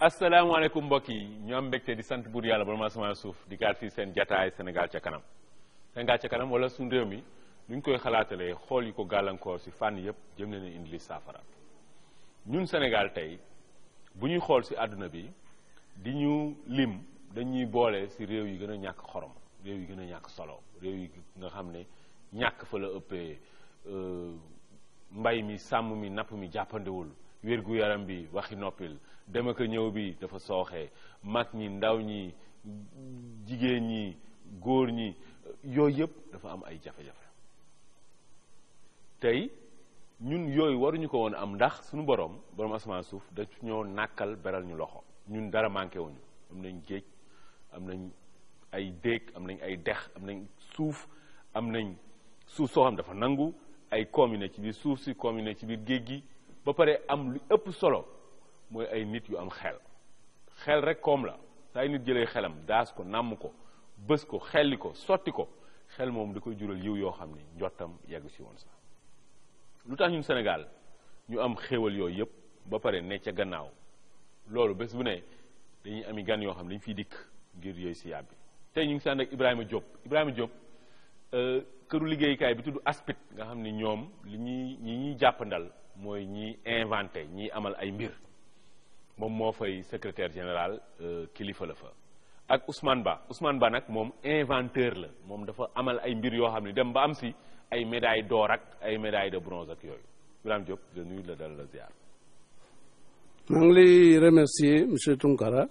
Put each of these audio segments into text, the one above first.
asalaamaaleykum mbokk yi ñu am mbégte di sant buur yàlla ba ma sama suuf di kaat fii seen jataay Sénégal ca kanam Sénégal ca kanam wala suñu réew mi nuñ koy xalaatalee xool yi ko gàllankoor si fànn yëpp jëm leen indi li saafara ñun Sénégal tey bu ñuy xool si àdduna bi di ñu lim dañuy boole si réew yi gën a ñàkk xorom réew yi gën a ñàkk solo réew yi nga xam ne ñàkk fa la ëppee mbay mi sàmm mi napp mi jàppandewul wérgu yaram bi waxi noppil dem ak ñëw bi dafa sooxee mag ñi ndaw ñi jigéen ñi góor ñi yooyu yëpp dafa am ay jafe-jafe tey ñun yooyu waruñu ko woon am ndax suñu borom asamaan suuf da ñoo nàkkal beral ñu loxo ñun dara manqué wuñu am nañ géej am nañ ay déeg am nañ ay dex am nañ suuf soo xam dafa nangu ay koom yu ne ci biir suuf si koom yu ne ci biir géej gi ba pare am lu ëpp solo mooy ay nit yu am xel rek koom la saa ay nit jëlee xelam daas ko nàmm ko bës ko xelli ko sotti ko xel moom da koy jural yiw yoo xam ne njottam yegg si woon sax lu tax ñun Sénégal ñu am xéewal yooyu yëpp ba pare ne ca gannaaw loolu bés bu ne dañuy ami gan yoo xam ne dañu fiy dikk ngir yooyu si yàbbi tey ñu ngi sànd ak Ibrahima Diop këru liggéeykaay bi tudd ASPIT nga xam ni ñoom ñi jàppandal mooy ñi inventé ñi amal ay mbir moom moo fay secrétaire général kilifa la fa ak Ousmane Ba nag moom inventeur la moom dafa amal ay mbir yoo xam ne dem ba am si ay médaille d'or ak ay médaille de bronze ak yooyu Ibrahima Diop de nuyu la dal la ziar. maa ngi lay remercier monsieur Tunkara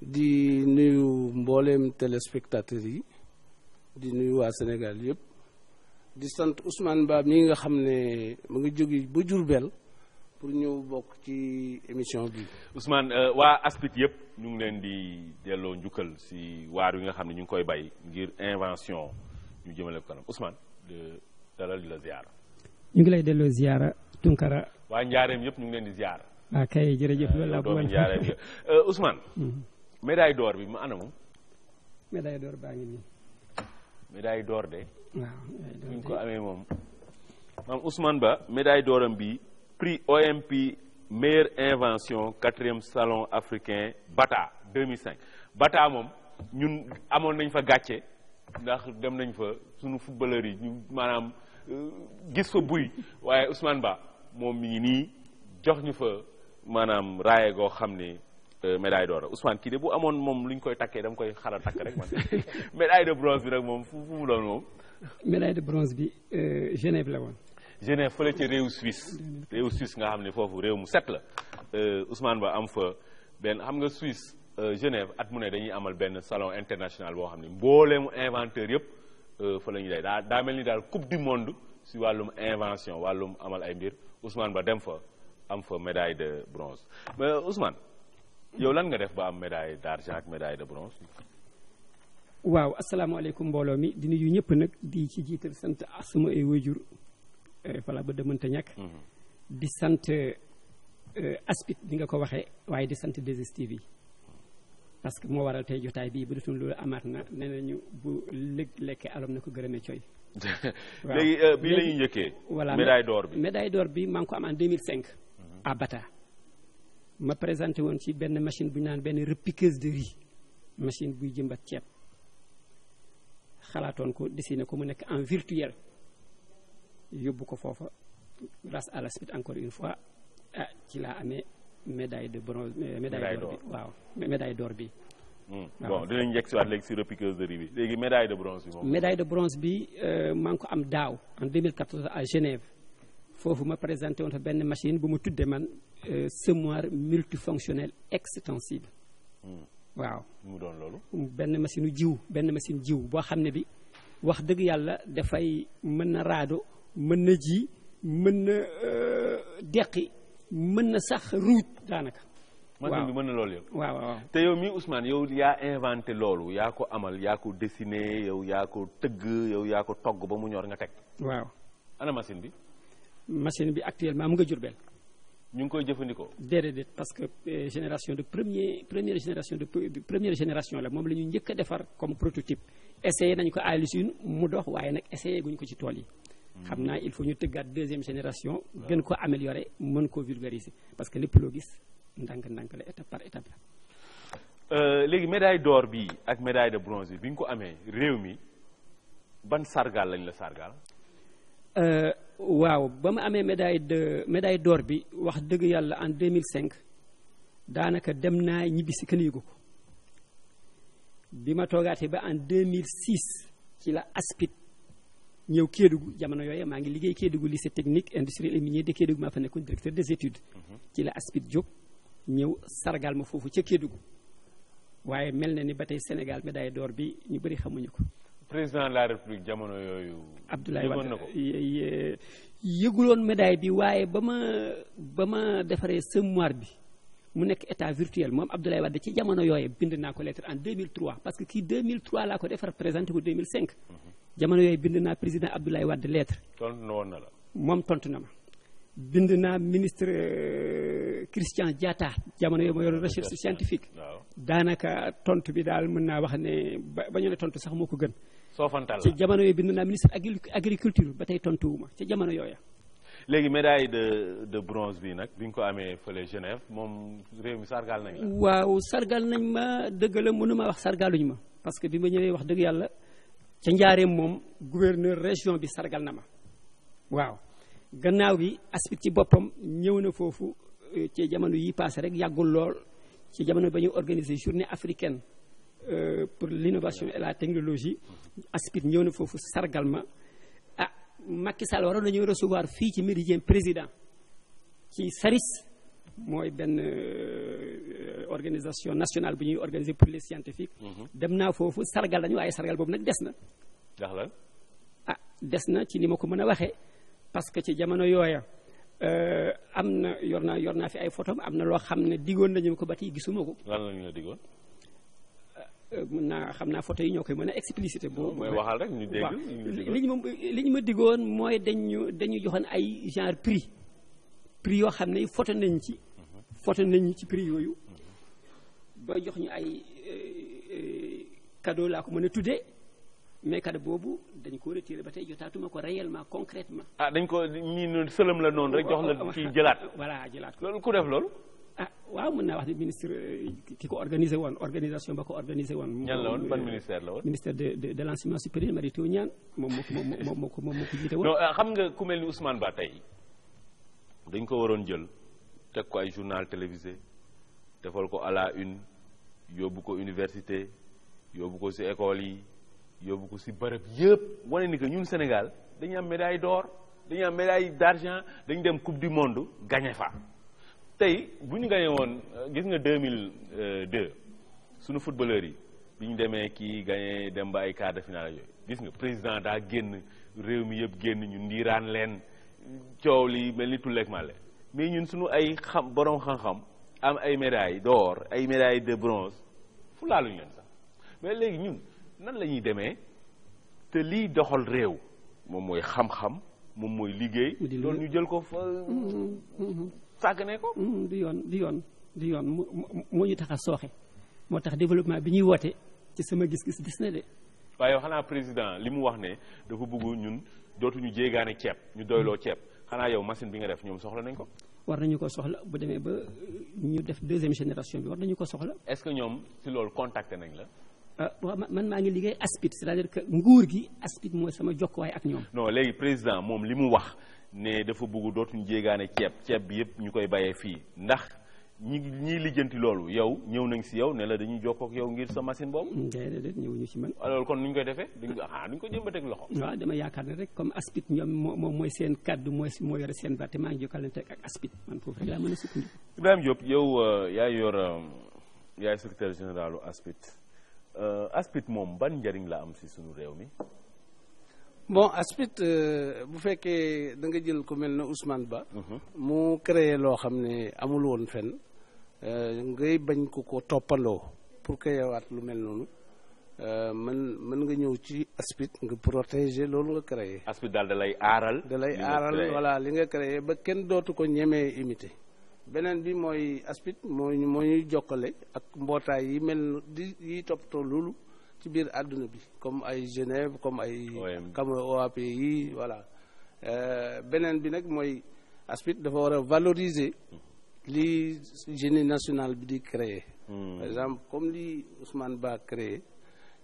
di nuyu mbooleem téléspectateurs yi di nuyu waa Sénégal yëpp di sant Ousmane Ba mi nga xam ne mu ngi jóge ba Diourbel pour ñëw bokk ci émission bi. Ousmane waa ASPIT yëpp ñu ngi leen di delloo njukkal si waar yi nga xam ne ñu ngi koy bay ngir invention ñu jëmale ko kanam Ousmane dalal di la ziar. ñu ngi lay delloo ziara Tunkara. waa Njaareem yëpp ñu ngi leen di ziar. waaw kay jërëjëf loolu laa bëggoon Njaareem Ousmane. médaille d'or bi mu anamu. médaille d'or baa ngi nii. médaille d'or de. waaw bu ñu ko amee moom Ousmane Ba médaille d'oram bi prix OMP meilleure invention 4e salon africain Bata 2005 Bata moom ñun amoon nañ fa gàcce ndax dem nañ fa sunu footballeur yi ñu maanaam gis fa buy waaye Ousmane Ba moom mi ngi nii jox ñu fa maanaam raaye goo xam ne médaille d'or Ousmane kii de bu amoon moom lu ñu koy takkee dama koy xala takk rek man médaille de bronze bi rek moom fu mu doon moom. médaille de bronze bi Genève la woon. Genève fële ci réew Suisse nga xam ne foofu réew mu set la Ousmane Ba am fa benn xam nga Suisse Genève at mu ne dañuy amal benn salon international boo xam ne mbooleemu inventeur yëpp fa la ñuy day daa mel ni daal coupe du monde si wàllum invention wàllum amal ay mbir Ousmane Ba dem fa am fa médaille de bronze mais Ousmane yow lan nga def ba am médaille d'argent ak médaille de bronze. waaw asalaamaaleykum mbooloo mi di nuyu ñëpp nag di ci jiital sant sama ay waajur fala ba mënta ñàkk. di sant ASPIT bi nga ko waxee waaye di sant 2STV parce que moo waral tey jotaay bii bu dutoon loolu amaat na nee nañu bu lekkee alom na ko gërëmee coy. léegi bii la ñuy njëkkee. voilà médaille d'or bi médaille d'or bi maa ngi ko am en 2005. à Bata. ma présenté woon ci benn machine bu ñu naan benn repiqueuse de riz machine buy jëmbat ceeb xalaatoon ko dessiné ko mu nekk en virtuel yóbbu ko foofa grâce à l'ASPIT encore une fois ci laa amee médaille de bronze médaille d'or bi waaw médaille d'or bi. bon dinañ njëkk si waat léegi si repiqueuse de riz bi léegi médaille de bronze bi moom. médaille de bronze bi maa ngi ko am daaw en 2014 à Genève foofu ma présenté woon fa benn machine bu ma tuddee man semoir multifonctionnel extensible. waaw mu doon loolu. benn machine jiw boo xam ne bi wax dëgg yàlla dafay mën na raado mën na ji mën na deqi mën na sax ruuj daanaka. machine bi mën na loolu yëpp. waaw te yow mii Ousmane yow yaa inventé loolu yaa ko amal yaa ko dessiné yow yaa ko tëgg yow yaa ko togg ba mu ñor nga teg. waaw ana machine bi. machine bi actuellement mu nga Jurbel. ñu ngi koy jëfandikoo. déedéet parce que génération de première génération la moom la ñu njëkk a defar comme prototype essayé nañu ko à l'usine mu dox waaye nag essayé guñu ko ci tool yi. xam naa il faut ñu tëggaat deuxième génération. gën ko améliorer mën ko vulgariser parce que lépp loo gis ndànk la étape par étape la. léegi médaille d'or bi ak médaille de bronze bi nga ko amee réew mi ban sargal lañ la sargal. waaw ba ma amee médaille d'or bi wax dëgg yàlla en 2005 daanaka dem naa ñibbi si kenn yëgu ko bi ma toogaatee ba en 2006 ci la ASPIT ñëw Kédougou jamono yooyu maa ngi liggéey Kédougou lycée technique industriel et minier de Kédougou maa fa nekkoon directeur des études ci la ASPIT jóg ñëw sargal ma foofu ca Kédougou waaye mel na ni ba tey Sénégal médaille d'or bi ñu bëri xamuñu ko. président de la république jamono yooyu. Abdoulaye Wade yëguloon médaille bi waaye ba ma defaree mémoire bi mu nekk état virtuel moom Abdoulaye Wade ci jamono yooyu bind naa ko lettre en 2003 parce que kii 2003 laa ko defar présenté ko 2005. jamono yooyu bind naa président Abdoulaye Wade lettre. tontu na woon na la. moom tontu na ma. bind naa ministre Christian Diatta jamono yooyu ma yor recherche scientifique. daanaka tontu bi daal mën naa wax ne ba ñu ne tontu sax moo ko gën. soofantal la ci jamono yooyu bind naa ministre agriculture ba tey tontuwuma ci jamono yooya. léegi médaille de bronze bi nag bi nga ko amee fële Genève moom réew mi sargal nañ la. waaw sargal nañ ma dëgg la mënuma wax sargaluñ ma parce que bi ma ñëwee wax dëgg yàlla ca njaareem moom gouverneur région bi sargal na ma waaw. gannaaw gi ASPIT ci boppam ñëw na foofu ci jamono yi passé rek yàggul lool ci jamono ba ñu organiser journée africaine pour l'innovation et la technologie ASPIT ñëw na foofu sargal ma ah Macky Sall waroon nañu recevoir fii ci Méridien président ci SARIS mooy benn organisation nationale bu ñuy organiser pour les scientifiques. dem naa foofu sargal nañu waaye sargal boobu nag des na. ndax lan. ah des na ci ni ma ko mën a waxee. parce que ci jamono yooya am na yor naa fi ay photo am na loo xam ne diggoon nañu ko ba tey gisuma ko. lan la ñu la diggoon. mën naa xam naa photo yi ñoo koy mën a explicité. boobu mooy waxal rek ñu dégg. li ñu ma diggoon mooy dañu joxoon ay genre prix yoo xam ne photo nañ ci. photo nañ ci prix yooyu. ba jox ñu ay cadeau laa ko mën a tuddee. mais cadeau boobu dañ ko retiré ba tey jotaatuma ko réellement concrètement. ah dañ ko ñii noonu sëlëm la noonu rek jox la kii jëlaat. voilà jëlaat ko loolu ku def loolu. ah waaw mën naa wax ne ministre ki ko organisé woon organisation ba ko organisé woon. ñan la woon ban ministère la woon. ministère de l'enseignement supérieur Mary Teuw Niane moom moo ko jiite woon. non xam nga ku mel ni Ousmane Ba tey dañ ko waroon jël teg ko ay journal télévisé defal ko à la une yóbbu ko université yóbbu ko ci école yi. yóbbu ko ci bërëb yëpp wane ni que ñun Sénégal dañu am médaille d'or dañu am médaille d'argent dañu dem coupe du monde gagné fa tey bu ñu gagné woon gis nga 2002 sunu footballeurs yi bi ñu demee kii gagné dem ba ay quart de finale yooyu gis nga président daa génn réew mi yëpp génn ñu ndiiraan leen coow li mel ni tulleeg male mais ñun sunu ay borom xam-xam am ay médaille d'or ay médaille de bronze fu laaluñu leen sax mais léegi ñun nan la ñuy demee te liy doxal réew moom mooy xam-xam moom mooy liggéey. loolu ñu jël ko fa sàggane ko. du yoon moo ñu tax a sooxe moo tax développement bi ñuy woote ci sama gis-gis gis na de. waaye yow xanaa président li mu wax ne dafa bëgg ñun dootuñu jéegaane ceeb ñu doyloo ceeb xanaa yow machine bi nga def ñoom soxla nañ ko. war nañu ko soxla bu demee ba ñu def deuxième génération bi war nañu ko soxla. est-ce que ñoom si loolu contacté nañ la. waaw man maa ngi liggéey ASPIT c'est-à-dire que nguur gi ASPIT mooy sama jokkuwaay ak ñoom. non léegi président moom li mu wax ne dafa bëgg dootuñu jéegaane ceeb bi yëpp ñu koy bayee fii ndax ñiy lijjanti loolu yow ñëw nañ si yow ne la dañuy jokkoo ak yow ngir sa machine boobu. déedéet ñëwuñu ci man. alors kon nu ñu koy defee duñ ko jëmbateeg loxo. waaw dama yaakaar ne rek comme ASPIT ñoom moom mooy seen kaddu moo yore seen baat te maa ngi jokkalante ak ASPIT man foofu rek laa mën a sukkandiku. Ibrahima Diop yow yaay secrétaire général ASPIT. ASPIT moom ban njëriñ la am ci sunu réew mi. bon ASPIT bu fekkee da nga jël ku mel ne Ousmane Ba. mu créé loo xam ne amul woon fenn ngay bañ ko toppandoo pour créewaat lu mel noonu mën nga ñëw ci ASPIT nga protéger loolu nga créé. ASPIT daal da lay aaral. voilà li nga créé ba kenn dootu ko ñemee imité. beneen bi mooy ASPIT moo ñuy jokkale ak mbootaay yi mel yi toppatoo loolu ci biir àdduna bi comme ay Genève comme ay OAP yi voilà beneen bi nag mooy ASPIT dafa war a valoriser li génie national bi di créer par exemple comme li Ousmane Ba créé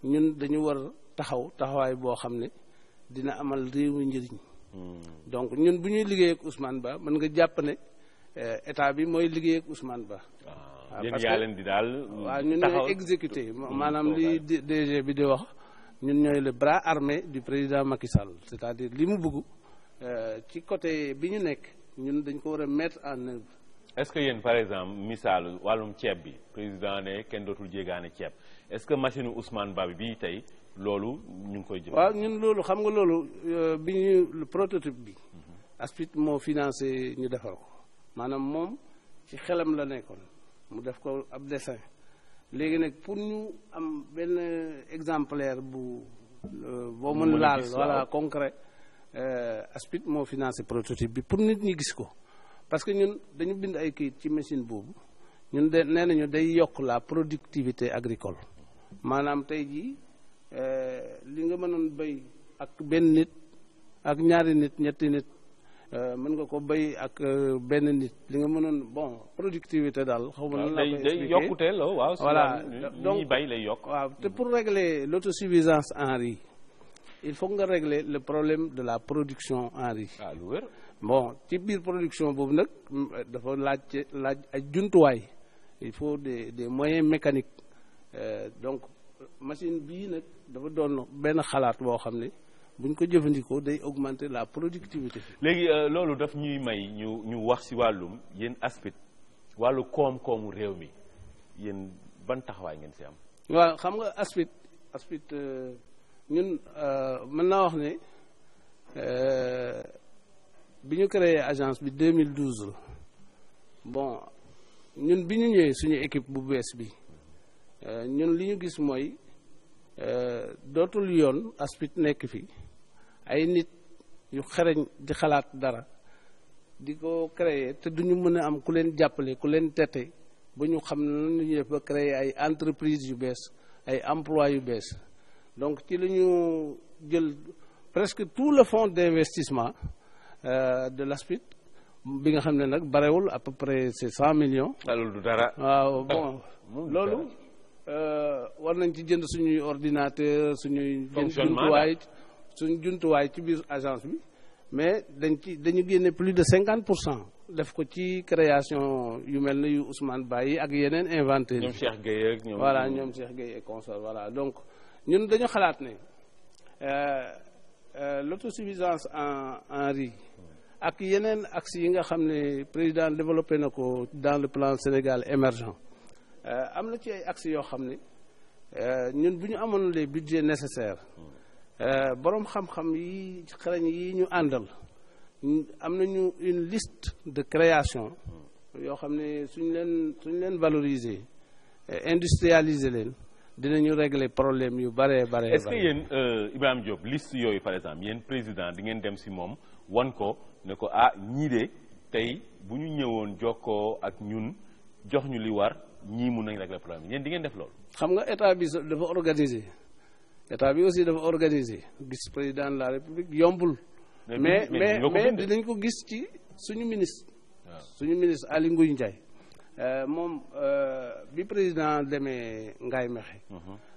ñun dañu war taxawaay boo xam ne dina amal réew mi njëriñ donc ñun bu ñuy liggéey ak Ousmane Ba mën nga jàpp ne état bi mooy liggéey ak Ousmane Ba yéen yaa leen di daal waaw ñun ñooy exécuté maanaam li DG bi di wax ñun ñooy le bras armé du président Macky Sall c'est-à-dire li mu bëgg ci côté bi ñu nekk ñun dañ ko war a mettre en œuvre. Est-ce que yéen par exemple misaal wàllum ceeb bi président ne kenn dootul jéegaane ceeb est-ce que machine Ousmane Ba bi tey loolu ñu ngi koy jëf. waaw ñun loolu xam nga loolu bi ñu le prototype bi. ASPIT moo financé ñu defar ko maanaam moom ci xelam la nekkoon mu def ko ab dessin léegi nag pour ñu am benn exemplaire boo mën laal voilà concret ASPIT moo financé prototype bi pour nit ñi gis ko parce que ñun dañu bind ay kayit ci machine boobu ñun de nee nañu day yokk la productivité agricole maanaam tey jii li nga mënoon béy ak benn nit ak ñaari nit ñetti nit mën nga ko béy ak benn nit li nga mënoon bon productivité daal xaw ma nan la koy expliquer day yokkute la waaw voilà donc ñi bay lay yokk waaw te pour régler l'autosuffisance en riz il faut nga régler le problème de la production en riz lu wér bon ci biir production boobu nag dafa laaj ay jumtuwaay il faut des moyens mécaniques donc machine bii nag dafa doon benn xalaat boo xam ne bu ñu ko jëfandikoo day augmenter la productivité. léegi loolu daf ñuy may ñu wax ci wàllum yéen ASPIT wàllu koom-koomu réew mi yéen ban taxawaay ngeen ci am. waaw xam nga ASPIT ñun mën naa wax ne bi ñu créé agence bi 2012 la bon ñun bi ñu ñëwee suñu équipe bu bees bi ñun li ñu gis mooy dootul yoon ASPIT nekk fi ay nit yu xereñ di xalaat dara di ko créer te duñu mën a am ku leen jàppale ku leen tette ba ñu xam ne ñu def ba créer ay entreprises yu bees ay emplois yu bees donc ci la ñu jël presque tout le fonds d'investissement de l'ASPIT bi nga xam ne nag barewul à peu près c'est 100 millions. loolu du dara. waaw bon loolu war nañ ci jënd suñuy ordinateur suñuy jumtuwaay ci biir agence bi mais dañu génne plus de 50% def ko ci création yu mel ne yu Ousmane Ba yi ak yeneen inventeurs yi. ñoom Cheikh Gueye ak ñoom. voilà ñoom Cheikh Gueye et consort voilà donc ñun dañu xalaat ne l'autosuffisance en riz ak yeneen axes yi nga xam ne président développé na ko dans le plan Sénégal émergent am na ci ay axes yoo xam ne ñun bu ñu amoon les budgets nécessaires boroom xam-xam yi xarañ yi ñu àndal am nañu une liste de création yoo xam ne suñ leen valoriser industrialiser leen dinañu régler problème yu bare. est-ce que yéen Ibrahima Diop liste yooyu par exemple yéen président di ngeen dem ci moom wan ko ne ko ñii de tey bu ñu ñëwoon jokkoo ak ñun jox ñu li war ñii mun nañ régler problème yéen di ngeen def loolu. xam nga état bi dafa organiser état bi aussi dafa organiser gis président de la république yombul. mais dinañ ko gis ci suñu ministre. suñu ministre Aly Ngouille Ndiaye moom bi président demee Ngaye Mékhé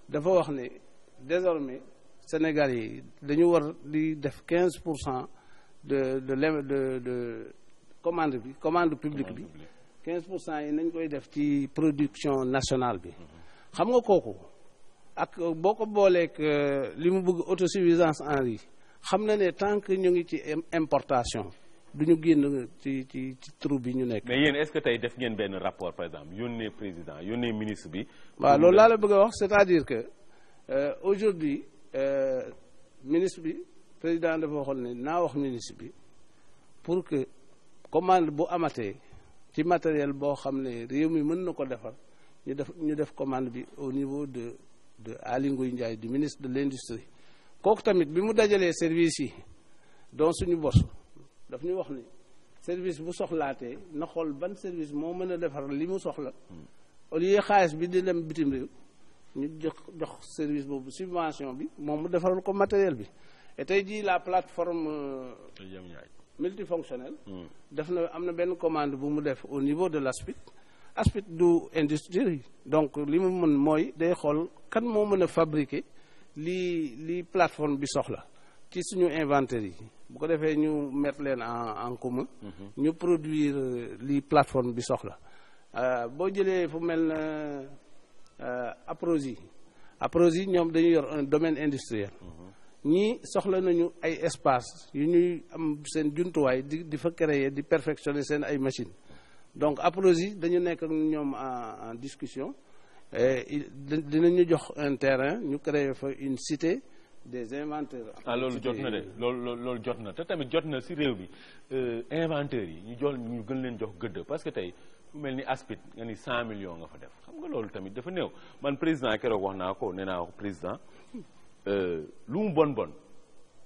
dafa wax ne désormais Sénégal yi dañu war di def 15% de commande publique bi 15% yi nañ koy def ci production nationale bi xam nga kooku ak boo ko booleeg li mu bëgg autosuffisance en riz xam na ne tant que ñu ngi ci importation du ñu génn ci trou bi ñu nekk. mais yéen est-ce que tey def ngeen benn rapport par exemple yónnee président yónnee ministre bi. waaw loolu laa la bëgg a wax c'est-à-dire que aujourd'hui ministre bi président dafa waxoon ne naa wax ministre bi pour que commande bu amatee ci matériel boo xam ne réew mi mën na ko defar ñu def commande bi au niveau de Aly Ngouille Ndiaye du ministre de l'industrie kooku tamit bi mu dajalee service yi donc suñu bos daf ñu wax ni service bu soxlaatee na xool ban service moo mën a defar li mu soxla au lieu xaalis bi di dem bitim réew ñu jox service boobu subvention bi moom mu defaral ko matériel bi et tey jii la plateforme multifonctionnel. am na benn commande bu mu def au niveau de l'ASPIT. ASPIT du industrie donc li mu mën mooy day xool kan moo mën a fabriquer li plateforme bi soxla ci suñu inventaire yi bu ko defee ñu mettre leen en commun. ñu produire li plateforme bi soxla boo jëlee fu mel na Aprosi ñoom dañu yor un domaine industriel. ñii soxla nañu ay espace yu ñuy am seen jumtuwaay di fa créer di perfectionner seen ay machines. donc Aprosi dañu nekk ak ñoom en discussion dinañu jox un terrain ñu créer fa une cité des inventeurs. loolu jot na de loolu jot na te tamit jot na ci réew bi inventeurs yi ñu gën leen jox gëdd parce que tey mu mel ni ASPIT nga ni 100 millions nga fa def xam nga loolu tamit dafa néew man président keroog wax naa ko nee naa ko président lu mu bon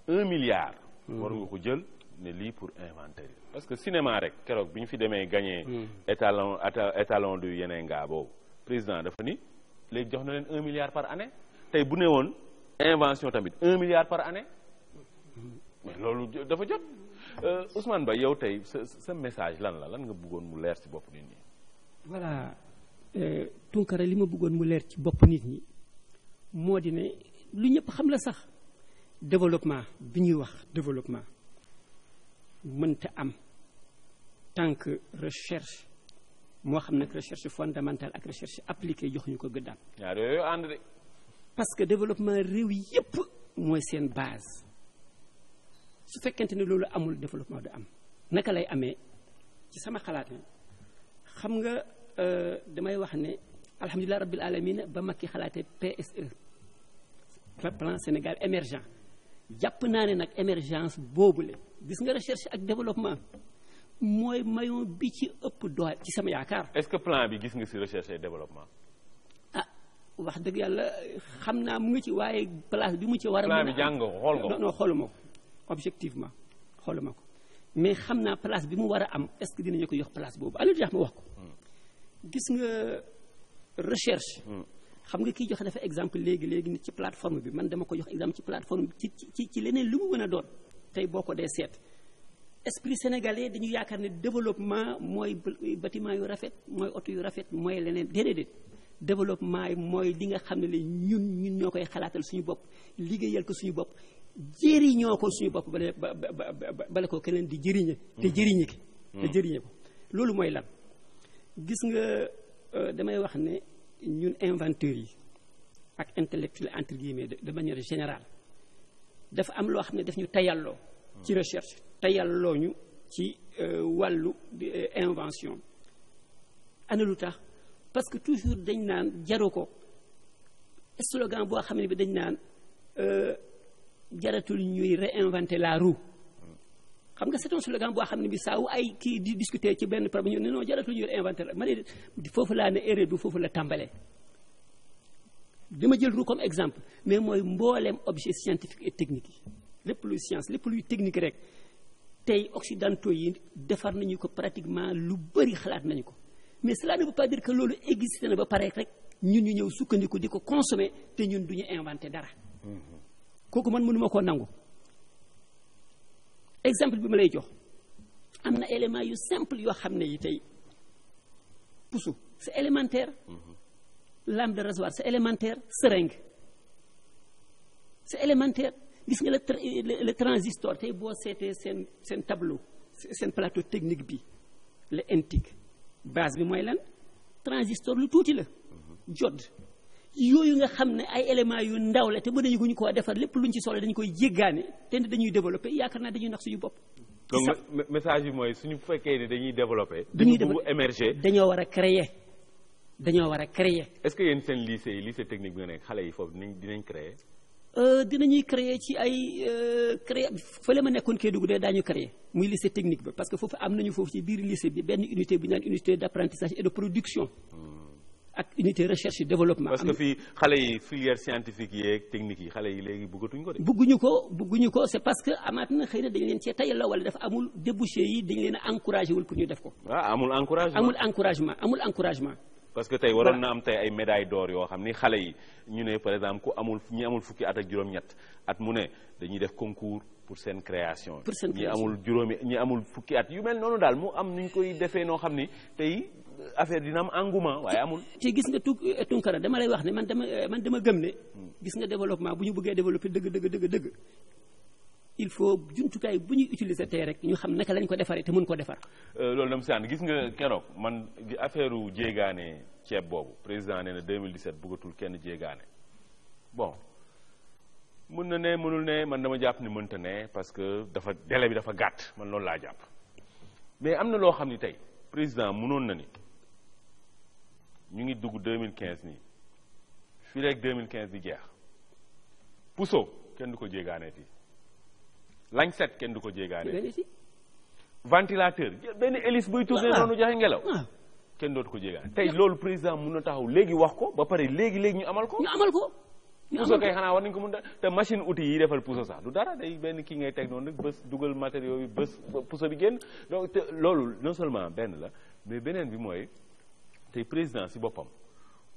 1 milliard. war nga ko jël ne lii pour inventaire yi parce que cinéma rek keroog bi ñu fi demee gagné étalon du Yenenga boobu président dafa ni léegi jox na leen 1 milliard par année tey bu ne woon invention tamit 1 milliard par année mais loolu dafa jot Ousmane Ba yow tey sa message lan nga bëggoon mu leer ci bopp nit ñi. voilà Tunkara li ma bëggoon mu leer ci bopp nit ñi moo di ne lu ñëpp xam la sax développement bi ñuy wax développement mënta am tant que recherche moo xam nag recherche fondamentale ak recherche appliquée joxuñu ko gëddaam. ñaar yooyu ànd de. parce que développement réew yépp mooy seen base su fekkente ne loolu amul développement du am naka lay amee ci sama xalaat ne xam nga damay wax ne alhamdulilah rabbil alamin ba Macky xalaatee PSE plan Sénégal émergent jàpp naa ne nag émergence boobule gis nga recherche ak développement mooy maillon bi ci ëpp doole ci sama yaakaar. est-ce que plan bi gis nga ci recherche et développement. wax dëgg yàlla xam naa mu ngi ci waaye place bi mu ci war a. plan bi jàng nga xool nga ko non xooluma ko objectivement xooluma ko mais xam naa place bi mu war a am est-ce que dinañu ko jox place boobu allo jax ma wax ko. gis nga recherche. xam nga kii joxe dafa exemple léegi nit ci plateforme bi man dama ko jox exemple ci plateforme bi ci leneen lu mu mën a doon tey boo ko dee seet. esprit sénégalais dañu yaakaar ne développement mooy bâtiment yu rafet mooy oto yu rafet mooy leneen déedéet. développement yi mooy li nga xam ne la ñun ñoo koy xalaatal suñu bopp liggéeyal ko suñu bopp jëriñoo ko suñu bopp bala ko keneen di jëriñe te jëriñe ki te jëriñe ko loolu mooy lan gis nga damay wax ne ñun inventeurs yi ak intellectuels entre guillemets de manière générale dafa am loo xam ne daf ñu tayalloo ci recherche tayalloo ñu ci wàllu invention ana lu tax parce que toujours dañ naan jaru ko slogan boo xam ne bi dañ naan jaratul ñuy réinventer la roue xam nga c'est un slogan boo xam ne bi saa wu ay kii di discuter ci benn problème ñu ne non jaratul ñuy réinventer la ma ne foofu laa ne erreur bi foofu la tàmbalee dama jël roue comme exemple mais mooy mbooleem objet scientifique et technique yi lépp luy science lépp luy technique rek tey occidentaux yi defar nañu ko pratiquement lu bëri xalaat nañu ko mais cela ne veut pas dire que loolu existé na ba pare rek ñun ñu ñëw sukkandiku di ko consommer te ñun du ñu inventé dara kooku man mënuma koo nangu exemple bi ma lay jox am na élément yu simple yoo xam ne yi tey puso c'est élémentaire lame de rasoir c'est élémentaire seringue c'est élémentaire gis nga le transistor tey boo seetee seen tableau seen plateau technique bi le NTIC base bi mooy lan transistor lu tuuti la jot yooyu nga xam ne ay éléments yu ndaw la te ba dañu guñu koo defar lépp luñ ci soxla dañu koy jéggaane te dañuy développer yaakaar naa dañuy nax suñu bopp. donc message bi mooy suñu fekkee ni dañuy développer. dañuy émerger dañoo war a créer. est-ce que yéen seen lycée technique bi nga nekk xale yi foofu dinañ créer. dinañuy créer ci ay créer fële ma nekkoon Kédougou de daañu créer muy lycée technique ba parce que foofu am nañu foofu ci biir lycée bi benn unité bu ñu naan unité d'apprentissage et de production ak unité recherche et développement. parce que fii xale yi filière scientifique yeeg technique yi xale yi léegi bëggatuñ ko de. bëgguñu ko c'est parce que amaat na xëy na dañu leen cee tayal la wala dafa amul débouché yi dañu leen a encouragé wul pour ñu def ko. amul encouragement. parce que tey waroon na am tey ay médaille d'or yoo xam ni xale yi ñu ne par exemple ñi amul fukki at ak juróom-ñett at mu ne dañuy def concours pour seen création. ñi amul ñi amul fukki at yu mel noonu daal mu am nuñ koy defee noo xam ni tey affaire dina am engouement waaye amul. te gis nga Tunkara dama lay wax ne man dama gëm ne. gis nga développement bu ñu bëggee développer dëgg. il faut jumtukaay bu ñuy utiliser tey rek ñu xam naka lañ ko defaree te mën ko defar. loolu dama si ànd gis nga keroog man affaire jéegaane ceeb boobu président nee na 2017 bëggatul kenn jéegaane bon mën na ne mënul ne man dama jàpp ni mënta ne parce que délai bi dafa gàtt man loolu laa jàpp mais am na loo xam ni tey président mënoon na ni ñu ngi dugg 2015 nii fii rek 2015 di jeex puso kenn du ko jéegaaneeti. lañset kenn du ko jéegaane ventilateur benn hélice buy tourné noonu joxe ngelaw kenn dootu ko jéegaane tey loolu président mun na taxaw léegi wax ko ba pare léegi ñu amal ko puso kay xanaa war nañu ko mun te machine outil yi defal puso sax du dara day benn kii ngay teg noonu rek bés dugal matériaux yi bés puso bi génn donc te loolu non seulement benn la mais beneen bi mooy tey président si boppam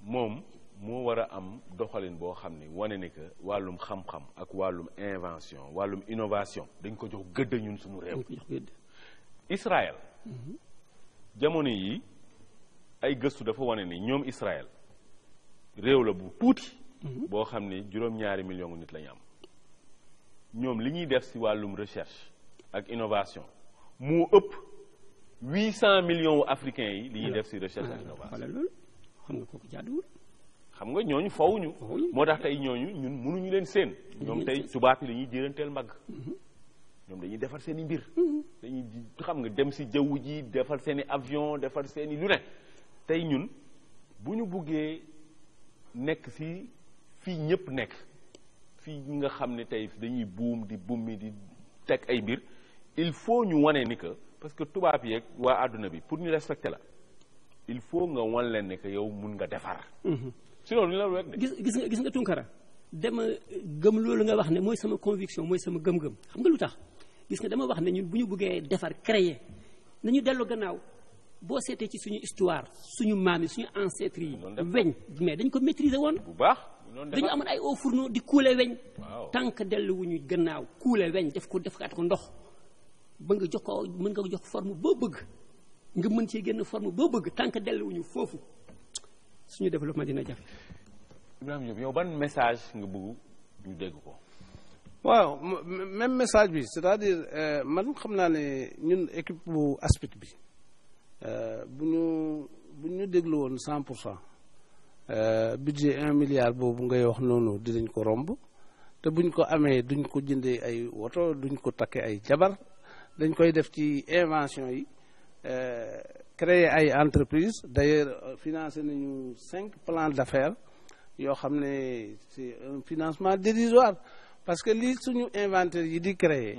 moom moo war a am doxalin boo xam ni wane ni que wàllum xam-xam ak wàllum invention wàllum innovation dañ ko jox gëdd ñun suñu réew. Israël jamono yi ay gëstu dafa wane ni ñoom Israël réew la bu tuuti. boo xam ni juróom-ñaari million nit la ñu am ñoom li ñuy def ci wàllum recherche ak innovation moo ëpp 800 millions africains yi li ñuy def ci recherche ak innovation. xam nga kooku jaaduwul. xam nga ñooñu fawuñu moo tax tey ñooñu ñun mënuñu leen seen ñoom tey tubaab yi dañuy jëranteel mbagg ñoom dañuy defar seen i mbir dañuy xam nga dem si jaww ji defar seen i avion defar seen i lu ne tey ñun bu ñu buggee nekk si fii ñëpp nekk fii ñi nga xam ne tey dañuy buum mi di teg ay mbir il faut ñu wane ni que parce que tubaab yeeg waa àdduna bi pour ñu respecter la il faut nga wan leen ne que yow mun nga defar sinon ñu la rek gis nga Tunkara dama gëm loolu nga wax ne mooy sama conviction mooy sama gëm-gëm xam nga lu tax gis nga dama wax ne ñun bu ñu bëggee defar créer nañu dellu gannaaw boo seetee ci suñu histoire suñu maam yi suñu ancêtres yi weñ mais dañ ko maîtriser woon bu baax dañu amoon ay hauts fourneaux di kuule weñ tant que delluwuñu gannaaw kuule weñ def ko ndox ba nga jox ko mën nga jox forme boo bëgg nga mën cee génn forme boo bëgg tant que delluwuñu foofu suñu développement dina jafe. Ibrahima Diop yow ban message nga bëgg ñu dégg ko. waaw même message bi c'est-à-dire man xam naa ne ñun équipe bu ASPIT bi bu ñu déglu woon 100% budget 1 milliard boobu ngay wax noonu dinañ ko romb te buñ ko amee duñ ko jëndee ay woto duñ ko takkee ay jabar dañ koy def ci invention yi. Créer ay entreprises d'ailleurs financé nañu 5 plans d'affaires yoo xam ne c'est un financement dérisoire parce que lii suñu inventaire yi di créer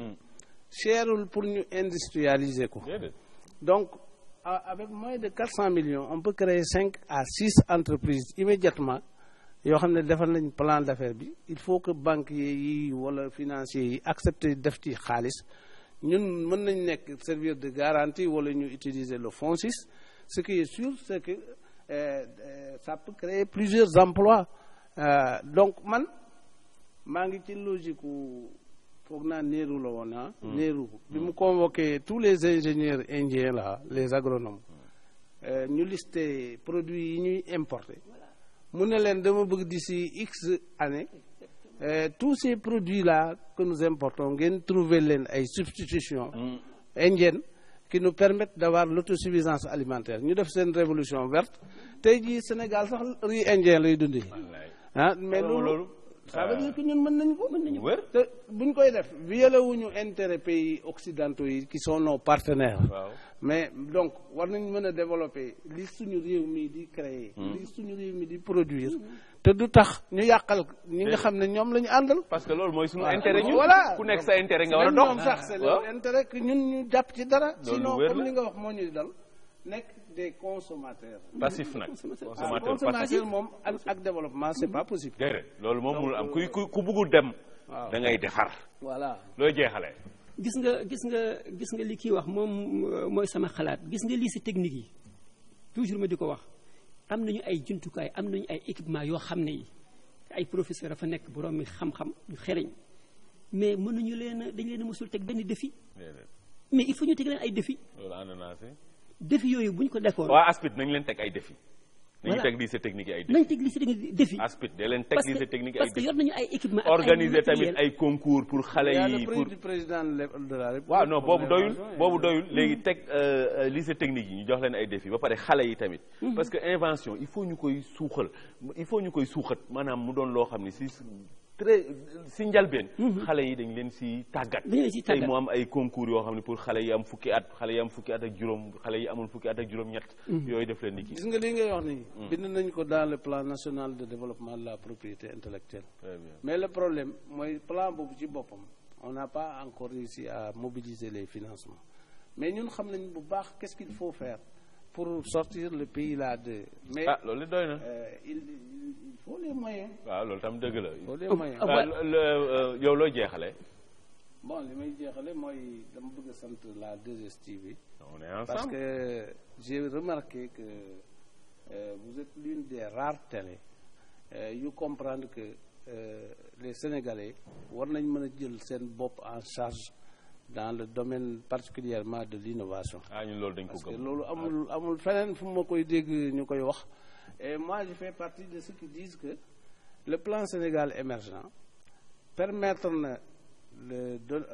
cherul pour ñu industrialiser ko donc avec moins de 400 millions on peut créer 5 à 6 entreprises immédiatement yoo xam ne defal nañ plan d'affaires bi il faut que banquiers yi wala financiers yi accepter def ci xaalis ñun mën nañ nekk servir de garantie wala ñu utiliser le FONSIS ce qui est sûr c'est que ça peut créer plusieurs emplois donc man maa ngi ci logique foog naa Nehru la woon Nehru bi mu convoqué tous les ingénieurs indiens là les agronomes ñu listé produits yi ñuy importer mu ne leen dama bëgg d'ici X années tous ces produits-là que nous importons ngeen trouver leen ay substitutions indiennes qui nous permettent d'avoir l'autosuffisance alimentaire ñu def seen révolution verte tey jii Sénégal sax riz indien lay dundee mais loolu ça veut dire que ñun mën nañ ko te buñ koy def violé wuñu intérêt pays occidentaux yi qui sont nos partenaires mais donc war nañ mën a développer li suñu réew mi di créer li suñu réew mi di produire te du tax ñu yàqal ñi nga xam ne ñoom la ñu àndal parce que loolu mooy suñu intérêt ñun voilà ku nekk sa intérêt nga war a dox ñoom sax c'est leur intérêt que ñun ñu jàpp ci dara sinon comme li nga wax moo ñuy dal nekk des consommateurs passif nag consommateur moom ak développement c'est pas possible déedéet loolu moom mënul am ku bëggul dem da ngay defar voilà looy jeexalee gis nga li kii wax moom mooy sama xalaat gis nga lycée technique yi toujours ma di ko wax am nañu ay jumtukaay am nañu ay équipement yoo xam ne yi ay professeur dafa nekk borom mi xam-xam ñu xereñ mais mënuñu dañ leen a mësul teg benn défi mais il faut ñu teg leen ay défi loolu ànd naa si. défi yooyu bu ñu ko defoon waa ASPIT nañ leen teg ay défi. nañu teg lycée technique yi ay défi. nañ teg lycée technique défi. ASPIT da leen teg lycée technique yi ay défi. parce que yor nañu ay équipement organiser tamit ay concours pour xale yi pour du président de la République. waaw non boobu doyul léegi teg lycée technique yi ñu jox leen ay défi ba pare xale yi tamit. parce que invention il faut ñu koy suuxat maanaam mu doon loo xam ne si njalbeen xale yi dañ leen si tàggat tey mu am ay concours yoo xam ne pour xale yi am fukki at ak juróom xale yi amul fukki at ak juróom ñett yooyu def leen ni kii gis nga li ngay wax nii bind nañ ko dans le plan national de développement de la propriété intellectuelle. Très bien. Mais le problème mooy plan boobu ci boppam on n'a pas encore réussi à mobiliser les financements mais ñun xam nañ bu baax qu'est-ce qu'il faut faire pour sortir le pays là de mais loolu doy na il faut les moyens. waaw loolu tam dëgg la. il faut les moyens. yow looy jeexale. bon li may jeexale mooy dama bëgg a sant la 2STV. on est ensemble parce que j'ai remarqué que vous êtes l'une des rares télé yu comprendre que les Sénégalais war nañ mën a jël seen bopp en charge dans le domaine particulièrement de l'innovation. ñun loolu dañ ko gëm. parce que loolu amul feneen fu ma koy dégg ñu koy wax. Et moi, je fais partie de ceux qui disent que le plan Sénégal émergent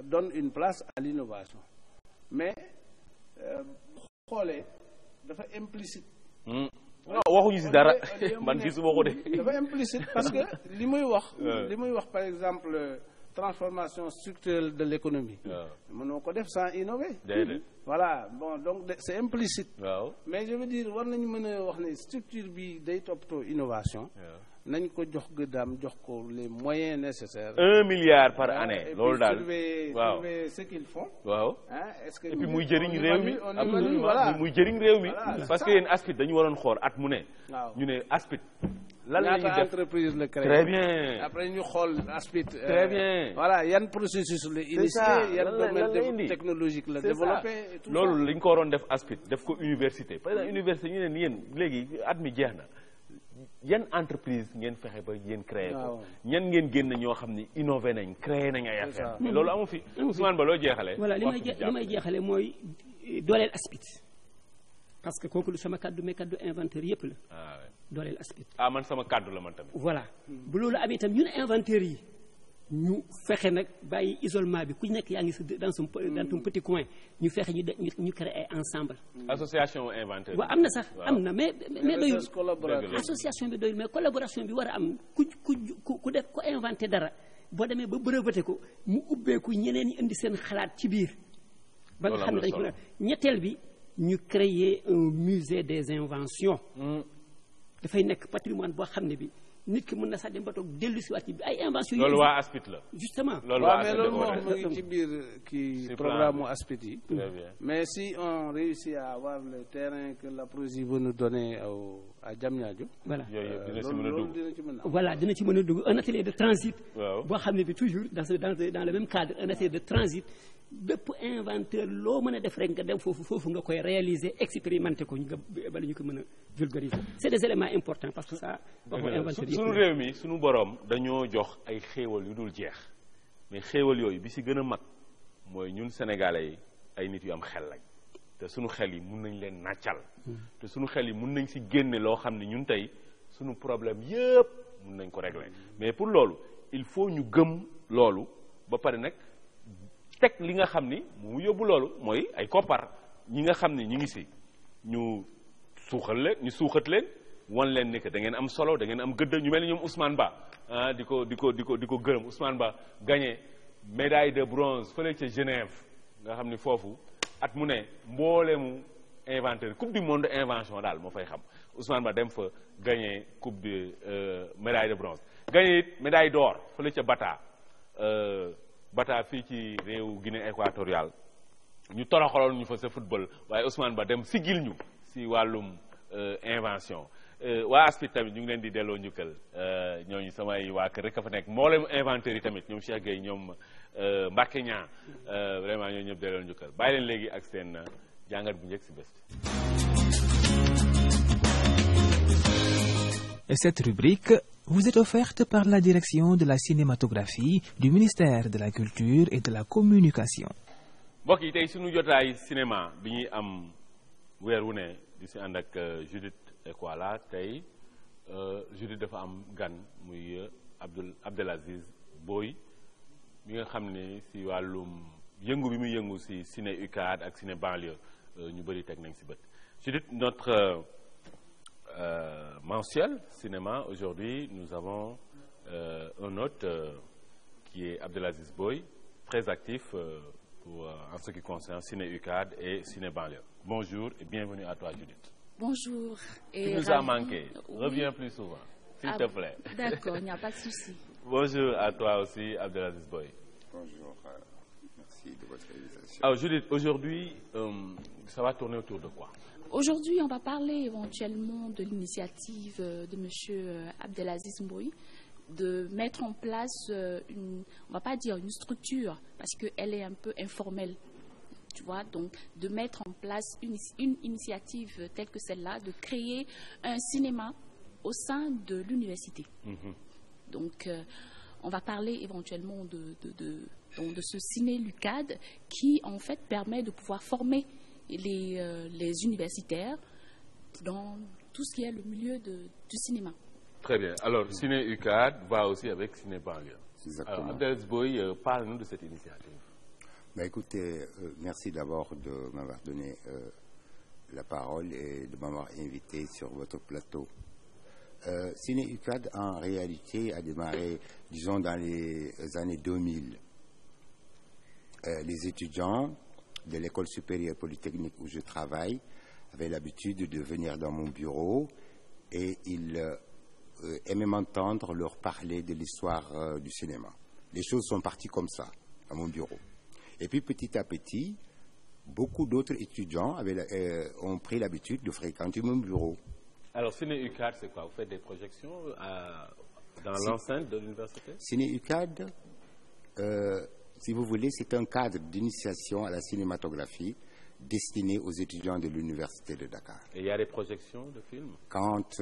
donne une place à l'innovation. Mais, xoolee dafa implicite. non waxuñu si dara man gisuma ko de. dafa implicite parce que li muy wax par exemple transformation structurelle de l'économie. mënoo ko def sans innover. voilà bon donc c'est implicite. waaw mais je veux dire war nañu mën a wax ne structure bi day toppatoo innovation. nañ ko jox gëddaam jox ko les moyens nécessaires. 1 milliard par année. loolu daal waaw surveiller ce qu'ils font. waaw est-ce que et puis muy jëriñ réew mi voilà muy jëriñ réew mi. parce que yéen ASPIT dañu waroon xool at mu ne. waaw ñu ne ASPIT. lan la ñuy def ñaata entreprise la créé. très bien après ñu xool ASPIT. très bien voilà yan processus la initié yan domaine technologique la développé. et tout ça loolu lañ ko waroon def ASPIT def ko université par exemple université ñu ne yéen léegi at mi jeex na yan entreprise ngeen fexe ba yéen créé ko. ñan ngeen génn ñoo xam ni innové nañ créé nañ ay affaire mais loolu amu fi. Ousmane Ba loo jeexalee. voilà li may jeexale mooy dooleel ASPIT parce que kooku lu sama kaddu mais kaddu inventeur yëpp la. dooleel ASPIT. man sama kaddu la man tamit. voilà bu loolu amee itam ñun inventeurs yi ñu fexe nag bàyyi isolement bi ku nekk yaa ngi dans ton petit coin ñu fexe ñu créer ay ensemble. association inventeur. waaw am na sax am na mais doyul. collaborateur association bi doyul mais collaboration bi war a am ku def ko inventé dara boo demee ba breveté ko mu ubbeeku ñeneen ñi indi seen xalaat ci biir. ba nga xam ne dañ ko ñetteel bi ñu créer un musée des inventions. dafay nekk patrimoine boo xam ne bi nit ki mën na sax dem ba toog dellu si waat ci ay invention loolu waa ASPIT la justement loolu waa mais loolu moo ngi ci biir kii programme mu ASPIT yi. mais si on réussit à avoir le terrain que la PROSI veut nous donner à Diamniadio. voilà yooyu dina ci mën a dugg voilà dina ci mën a dugg un atelier de transit. waaw boo xam ne bi toujours dans le même cadre un atelier de transit bépp inventeur loo mën a def rek nga dem foofu nga koy réaliser expérimenter ko nga bala ñu ko mën a vulgariser c'est des éléments importants parce que ça. sunu réew mi sunu boroom dañoo jox ay xéewal yu dul jeex mais xéewal yooyu bi ci gën a mag mooy ñun sénégalais yi ay nit yu am xel lañ te sunu xel yi mun nañ leen nàccal te sunu xel yi mun nañ ci génne loo xam ne ñun tey sunu problème yëpp mun nañ ko régler mais pour loolu il faut ñu gëm loolu ba pare nag teg li nga xam ni mu yóbbu loolu mooy ay koppar ñi nga xam ni ñu ngi ci ñu suuxat leen wan leen ni que da ngeen am solo da ngeen am gëdd ñu mel ni ñoom Ousmane Ba di ko gërëm Ousmane Ba gagné médaille de bronze fële ca Genève nga xam ni foofu at mu ne mbooleemu inventeur coupe du monde invention daal moo fay xam Ousmane Ba dem fa gagné coupe de médaille de bronze gagné it médaille d'or fële ca Bata fii ci réew Guinée équatoriale ñu toroxaloon ñu fa sa football waaye Ousmane Ba dem sigil ñu si wàllum invention waa ASPIT tamit ñu ngi leen di delloo njukkal ñooñu samay waa kër rek a fa nekk mboolem inventeur yi tamit ñoom Cheikh Gueye ñoom Mbacke Niang vraiment ñooñu ñëpp delloo njukkal bàyyi leen léegi ak seen jàngat bu njëkk si bés bi Et cette rubrique vous est offerte par la direction de la cinématographie du ministère de la Culture et de la Communication. mbokk yi tey sunu jotaay cinéma bi ñuy am weer wu ne di si ànd ak Judith Ekwala tey Judith dafa am gan muy Abdelaziz Boye mi nga xam ne si wàllum yëngu bi muy yëngu si ciné UCAD ak ciné banlieue ñu bëri teg nañ si bët. Judith, notre mensuel cinéma, aujourd'hui nous avons un hôte qui est Abdelaziz Boye, très actif en ce qui concerne ciné UCAD et ciné banlieue. Bonjour et bienvenue à toi, Judith. Bonjour. Tu nous as manqué. Oui. Reviens plus souvent, s'il te plaît. D'accord, il n'y a pas de souci. Bonjour à toi aussi, Abdelaziz Boye. Bonjour, merci de votre invitation. Alors, Judith, aujourd'hui, ça va tourner autour de quoi? Aujourd'hui, on va parler éventuellement de l'initiative de M. Abdelaziz Boye de mettre en place on va pas dire une structure parce qu'elle est un peu informelle, tu vois, donc de mettre en place une initiative telle que celle-là, de créer un cinéma au sein de l'université. Donc, on va parler éventuellement de ce ciné UCAD qui, en fait, permet de pouvoir former les universitaires dans tout ce qui est le milieu du cinéma. Très bien. Alors, ciné UCAD va aussi avec ciné banlieue. Exactement. Alors, Abdelaziz Boye, parle-nous de cette initiative. Bah, écoutez, merci d'abord de m'avoir donné la parole et de m'avoir invité sur votre plateau. Ciné UCAD, en réalité, a démarré, disons, dans les années 2000. Les étudiants de l'école supérieure polytechnique où je travaille avaient l'habitude de venir dans mon bureau et ils aimaient m'entendre leur parler de l'histoire du cinéma. Les choses sont parties comme ça, à mon bureau. Et puis petit à petit, beaucoup d'autres étudiants ont pris l'habitude de fréquenter mon bureau. Alors, Ciné UCAD, c'est quoi? Vous faites des projections dans l'enceinte de l'université? Ciné UCAD, si vous voulez, c'est un cadre d'initiation à la cinématographie destiné aux étudiants de l'université de Dakar. Et il y a des projections de films? Quand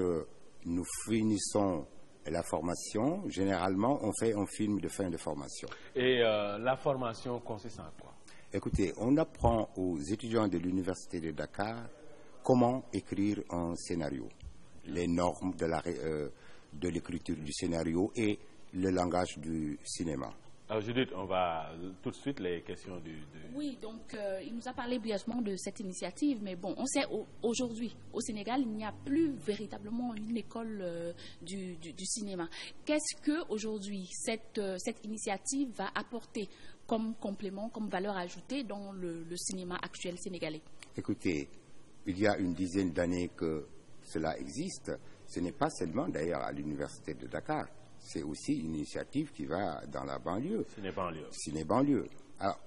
nous finissons la formation, généralement, on fait un film de fin de formation. Et la formation consiste en quoi? Écoutez, on apprend aux étudiants de l'université de Dakar comment écrire un scénario, les normes de l'écriture du scénario et le langage du cinéma. Alors Judith, on va tout de suite les questions Oui, donc il nous a parlé brièvement de cette initiative, mais bon, on sait aujourd'hui, au Sénégal, il n'y a plus véritablement une école du cinéma. Qu'est-ce que aujourd'hui cette initiative va apporter comme complément, comme valeur ajoutée dans le cinéma actuel sénégalais? Écoutez, il y a une dizaine d'années que cela existe. Ce n'est pas seulement d'ailleurs à l'université de Dakar. C'est aussi une initiative qui va dans la banlieue. Ciné-banlieue. Alors,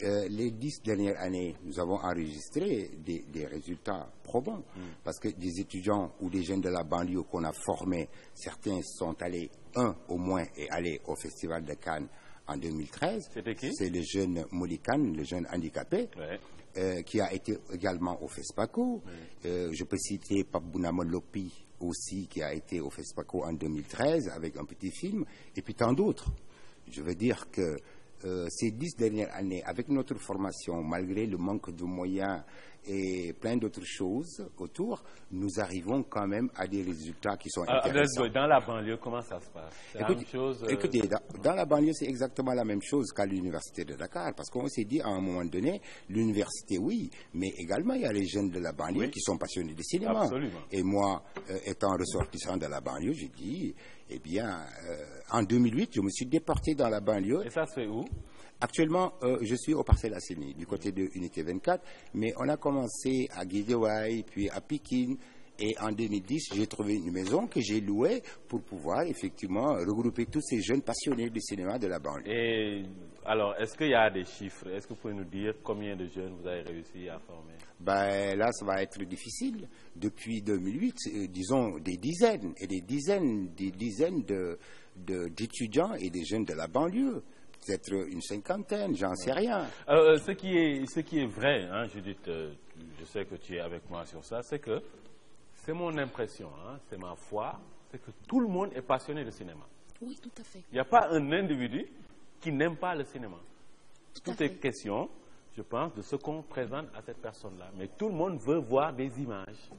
les 10 dernières années, nous avons enregistré des résultats probants. Parce que des étudiants ou des jeunes de la banlieue qu'on a formés, certains sont allés, un au moins, est allé au Festival de Cannes en 2013. C'était qui? C'est le jeune Molikan, le jeune handicapé. Ouais. Qui a été également au FESPACO. Je peux citer Pape Bounama Lopi aussi, qui a été au FESPACO en 2013 avec un petit film, et puis tant d'autres. Je veux dire que ces 10 dernières années, avec notre formation, malgré le manque de moyens et plein d'autres choses autour, nous arrivons quand même à des résultats qui sont intéressants. Dans la banlieue, comment ça se passe? Écoutez, dans la banlieue, c'est exactement la même chose qu'à l'université de Dakar, parce qu'on s'est dit à un moment donné, l'université, oui, mais également il y a les jeunes de la banlieue qui sont passionnés de cinéma. Absolument. Et moi, étant ressortissant de la banlieue, j'ai dit, eh bien, en 2008, je me suis déporté dans la banlieue. Et ça se fait où? Actuellement, je suis au Parcelles Assainies, du côté de Unité 24, mais on a commencé à Guédiawaye, puis à Pikine, et en 2010, j'ai trouvé une maison que j'ai louée pour pouvoir effectivement regrouper tous ces jeunes passionnés du cinéma de la banlieue. Et alors, est-ce qu'il y a des chiffres? Est-ce que vous pouvez nous dire combien de jeunes vous avez réussi à former? Ben, là, ça va être difficile. Depuis 2008, disons des dizaines et des dizaines d'étudiants et des jeunes de la banlieue. Peut-être une cinquantaine, j'en sais rien. Ce qui est vrai, hein, Judith, je sais que tu es avec moi sur ça, c'est que C'est mon impression, hein, c'est ma foi, c'est que tout le monde est passionné de cinéma. Oui, tout à fait. Il n'y a pas un individu qui n'aime pas le cinéma. Tout est question, je pense, de ce qu'on présente à cette personne-là. Mais tout le monde veut voir des images.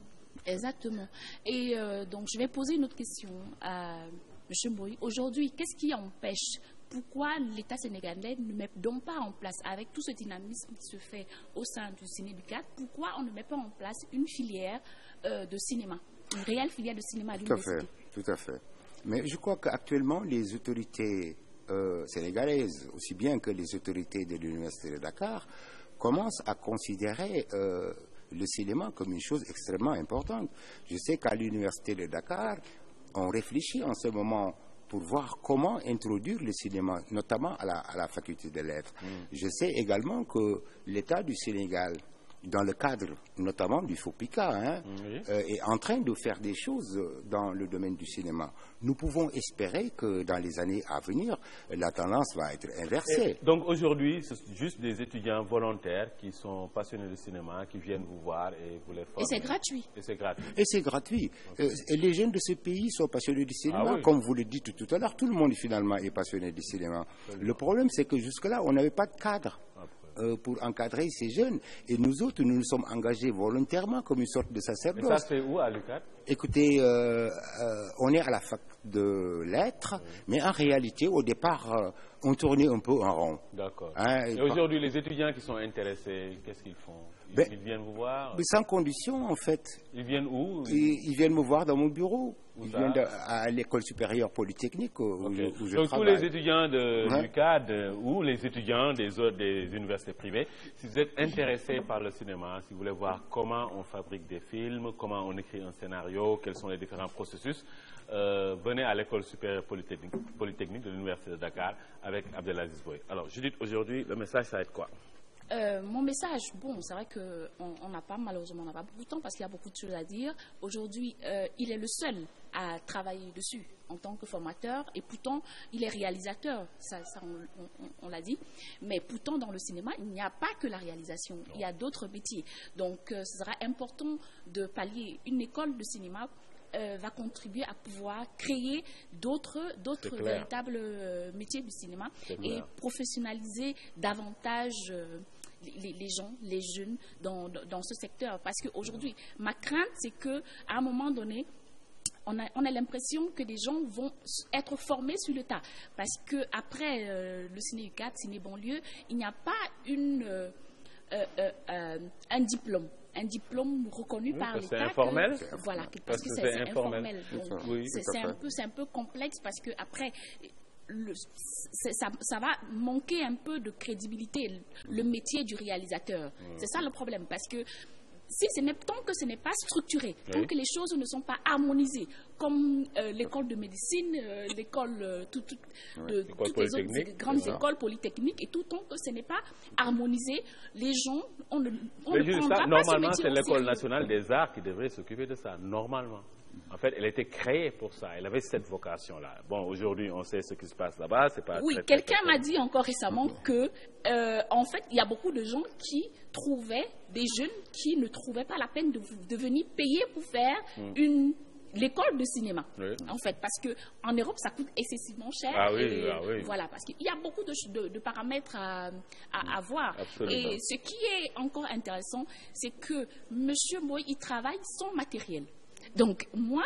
Exactement. Et donc, je vais poser une autre question à M. Mboyi. Aujourd'hui, qu'est-ce qui empêche, pourquoi l'État sénégalais ne met donc pas en place, avec tout ce dynamisme qui se fait au sein du Ciné du Cadre, pourquoi on ne met pas en place une filière de cinéma, une réelle filière de cinéma à l'université? Tout à fait. Mais je crois qu'actuellement, les autorités sénégalaises, aussi bien que les autorités de l'Université de Dakar, commencent à considérer le cinéma comme une chose extrêmement importante. Je sais qu'à l'Université de Dakar, on réfléchit en ce moment pour voir comment introduire le cinéma, notamment à la faculté des lettres. Je sais également que l'État du Sénégal, dans le cadre notamment du FOPICA, est en train de faire des choses dans le domaine du cinéma. Nous pouvons espérer que dans les années à venir, la tendance va être inversée. Et donc aujourd'hui, c'est juste des étudiants volontaires qui sont passionnés de cinéma, qui viennent vous voir et vous les formez. Et c'est gratuit. Et c'est gratuit. Et c'est gratuit. Et les jeunes de ce pays sont passionnés du cinéma. Ah oui. Comme vous le dites tout à l'heure, tout le monde finalement est passionné du cinéma. Absolument. Le problème, c'est que jusque-là, on n'avait pas de cadre pour encadrer ces jeunes. Et nous autres, nous nous sommes engagés volontairement comme une sorte de sacerdoce. Et ça, c'est où à l'UCAD? Écoutez, on est à la fac de lettres, mais en réalité, au départ, on tournait un peu en rond. D'accord. Et aujourd'hui, les étudiants qui sont intéressés, qu'est-ce qu'ils font? Ils viennent vous voir? Mais sans condition, en fait. Ils viennent où? Ils viennent me voir dans mon bureau. Ils viennent à l'école supérieure polytechnique où je Donc travaille. tous les étudiants du CAD ou les étudiants des universités privées, si vous êtes intéressés par le cinéma, si vous voulez voir comment on fabrique des films, comment on écrit un scénario, quels sont les différents processus, venez à l'école supérieure polytechnique de l'université de Dakar avec Abdelaziz Boye. Alors Judith, aujourd'hui, le message, ça va être quoi? Mon message, bon, c'est vrai qu'on n'a pas, malheureusement, on n'a pas beaucoup de temps parce qu'il y a beaucoup de choses à dire. Aujourd'hui, il est le seul à travailler dessus en tant que formateur et pourtant, il est réalisateur, ça on l'a dit. Mais pourtant, dans le cinéma, il n'y a pas que la réalisation, il y a d'autres métiers. Donc, ce sera important de pallier. Une école de cinéma va contribuer à pouvoir créer d'autres véritables métiers du cinéma et professionnaliser davantage les gens, les jeunes dans ce secteur. Parce qu'aujourd'hui, ma crainte, c'est qu'à un moment donné, on a l'impression que des gens vont être formés sur le tas. Parce qu'après le Ciné UCAD, Ciné Banlieue, il n'y a pas un diplôme. Un diplôme reconnu par l'État. C'est informel. Voilà, parce que c'est informel. Donc, c'est un peu complexe parce que après, ça va manquer un peu de crédibilité, le métier du réalisateur. C'est ça le problème, parce que tant que ce n'est pas structuré, tant que les choses ne sont pas harmonisées, comme l'école de médecine, l'école, toutes les autres grandes écoles polytechniques et tout, tant que ce n'est pas harmonisé, les gens, on ne prendra pas normalement, ce métier c'est l'école nationale des arts qui devrait s'occuper de ça, normalement. En fait, elle était créée pour ça. Elle avait cette vocation-là. Bon, aujourd'hui, on sait ce qui se passe là-bas. C'est pas. Oui, quelqu'un m'a dit encore récemment que, en fait, il y a beaucoup de gens qui trouvaient, des jeunes qui ne trouvaient pas la peine de venir payer pour faire l'école de cinéma, en fait, parce que en Europe, ça coûte excessivement cher. Voilà, parce qu'il y a beaucoup de paramètres à voir. Absolument. Et ce qui est encore intéressant, c'est que M. Mboyi, il travaille sans matériel. Donc, moi,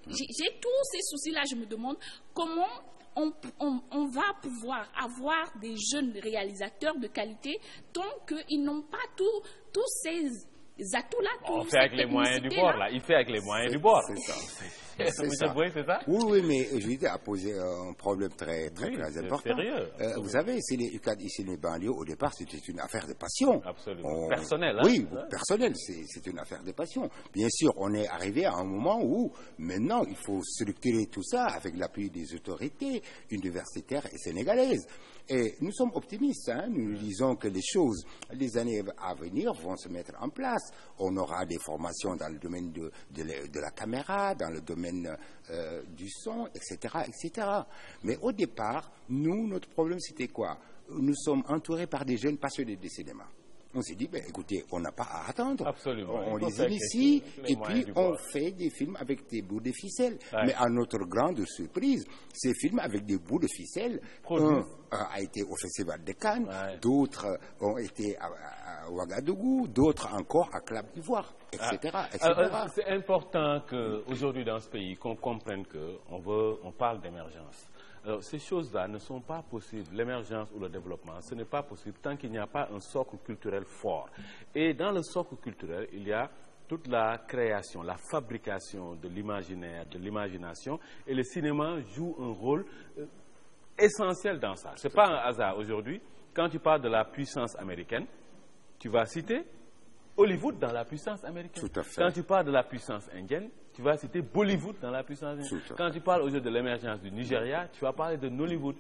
j'ai tous ces soucis-là. Je me demande comment on va pouvoir avoir des jeunes réalisateurs de qualité tant qu'ils n'ont pas tous ces atouts-là. On fait avec les moyens du bord, là. Il fait avec les moyens du bord. C'est ça. C'est ça. Oui, mais Judith a posé un problème très important. Sérieux. Vous savez, ici les banlieues, au départ, c'était une affaire de passion. Absolument. Personnel. Hein? Oui, personnel, c'est une affaire de passion. Bien sûr, on est arrivé à un moment où, maintenant, il faut structurer tout ça avec l'appui des autorités universitaires et sénégalaises. Et nous sommes optimistes, hein? Nous disons que les années à venir vont se mettre en place. On aura des formations dans le domaine de la caméra, dans le domaine du son, etc., etc. Mais au départ, notre problème, c'était quoi? Nous sommes entourés par des jeunes passionnés de cinéma. On s'est dit, écoutez, on n'a pas à attendre. Absolument. On les initie et puis on fait des films avec des bouts de ficelle. Ouais. Mais à notre grande surprise, ces films avec des bouts de ficelle, un a été au Festival de Cannes, d'autres ont été à Ouagadougou, d'autres encore à Clap d'Ivoire, etc. C'est important qu'aujourd'hui dans ce pays, qu'on comprenne qu'on parle d'émergence. Alors, ces choses-là ne sont pas possibles. L'émergence ou le développement, ce n'est pas possible tant qu'il n'y a pas un socle culturel fort. Et dans le socle culturel, il y a toute la création, la fabrication de l'imaginaire, de l'imagination. Et le cinéma joue un rôle essentiel dans ça. Ce n'est pas un hasard aujourd'hui. Quand tu parles de la puissance américaine, tu vas citer Hollywood dans la puissance américaine. Tout à fait. Quand tu parles de la puissance indienne, tu vas citer Bollywood dans la puissance indienne. Quand tu parles aujourd'hui de l'émergence du Nigeria, tu vas parler de Nollywood.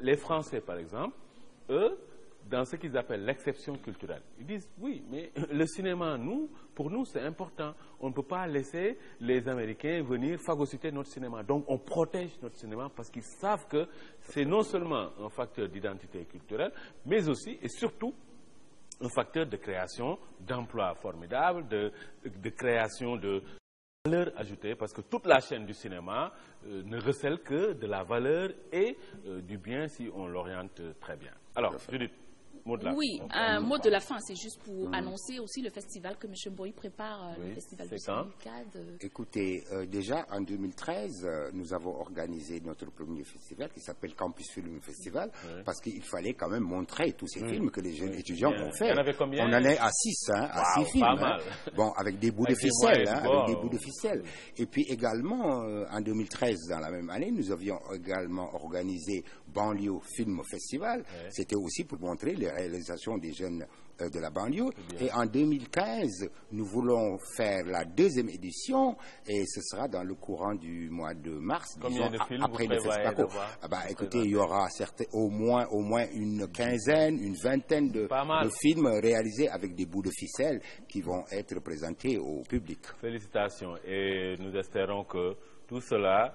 Les Français, par exemple, eux, dans ce qu'ils appellent l'exception culturelle, ils disent, oui, mais le cinéma, pour nous, c'est important. On ne peut pas laisser les Américains venir phagocyter notre cinéma. Donc, on protège notre cinéma parce qu'ils savent que c'est non seulement un facteur d'identité culturelle, mais aussi et surtout un facteur de création d'emplois formidables, de création de valeur ajoutée, parce que toute la chaîne du cinéma ne recèle que de la valeur et du bien si on l'oriente très bien. Alors, Judith, mot de la fin. Oui, un mot de la fin, c'est juste pour annoncer aussi le festival que M. Boy prépare, le festival du CAD. Écoutez, déjà en 2013, nous avons organisé notre premier festival qui s'appelle Campus Film Festival, parce qu'il fallait quand même montrer tous ces films que les jeunes étudiants ont fait. Il y en avait combien? On en est à 6, à 6 films. Mal. Bon, avec des bouts de ficelle, avec des bouts de ficelle. Et puis également, en 2013, dans la même année, nous avions également organisé Banlieue Film Festival. C'était aussi pour montrer les réalisations des jeunes de la banlieue. Et en 2015, nous voulons faire la deuxième édition et ce sera dans le courant du mois de mars, disons, de films après le FESPACO. Écoutez, il y aura au moins une quinzaine, une vingtaine de films réalisés avec des bouts de ficelle qui vont être présentés au public. Félicitations et nous espérons que tout cela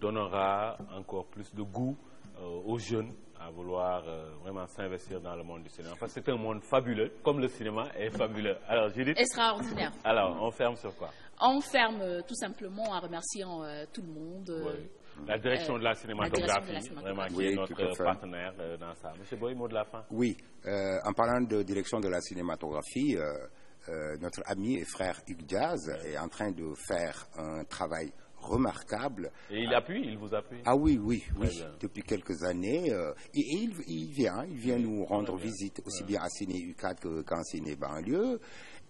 donnera encore plus de goût aux jeunes à vouloir vraiment s'investir dans le monde du cinéma. Parce que c'est un monde fabuleux, comme le cinéma est fabuleux. Alors, Judith, extraordinaire. Alors, on ferme sur quoi? On ferme tout simplement en remerciant tout le monde. La direction de la cinématographie, vraiment, qui est notre partenaire dans ça. Monsieur Boy, mot de la fin? Oui, en parlant de direction de la cinématographie, notre ami et frère Hugues Diaz est en train de faire un travail remarquable. Et il vous appuie? Ah oui, depuis quelques années. Et il vient nous rendre visite, aussi bien à Ciné U4 qu'en Ciné Banlieue.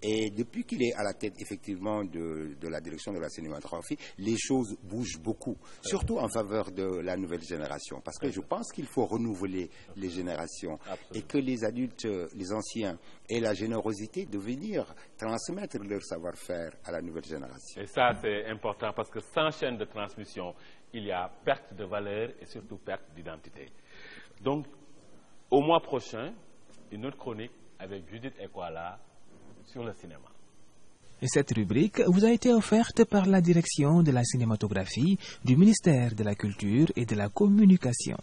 Et depuis qu'il est à la tête, effectivement, de la direction de la cinématographie, les choses bougent beaucoup, surtout en faveur de la nouvelle génération. Parce que je pense qu'il faut renouveler les générations. Et que les adultes, les anciens, aient la générosité de venir transmettre leur savoir-faire à la nouvelle génération. Et ça, c'est important parce que sans chaîne de transmission, il y a perte de valeur et surtout perte d'identité. Donc, au mois prochain, une autre chronique avec Judith Ekwala sur le cinéma. Et cette rubrique vous a été offerte par la direction de la cinématographie du ministère de la Culture et de la Communication.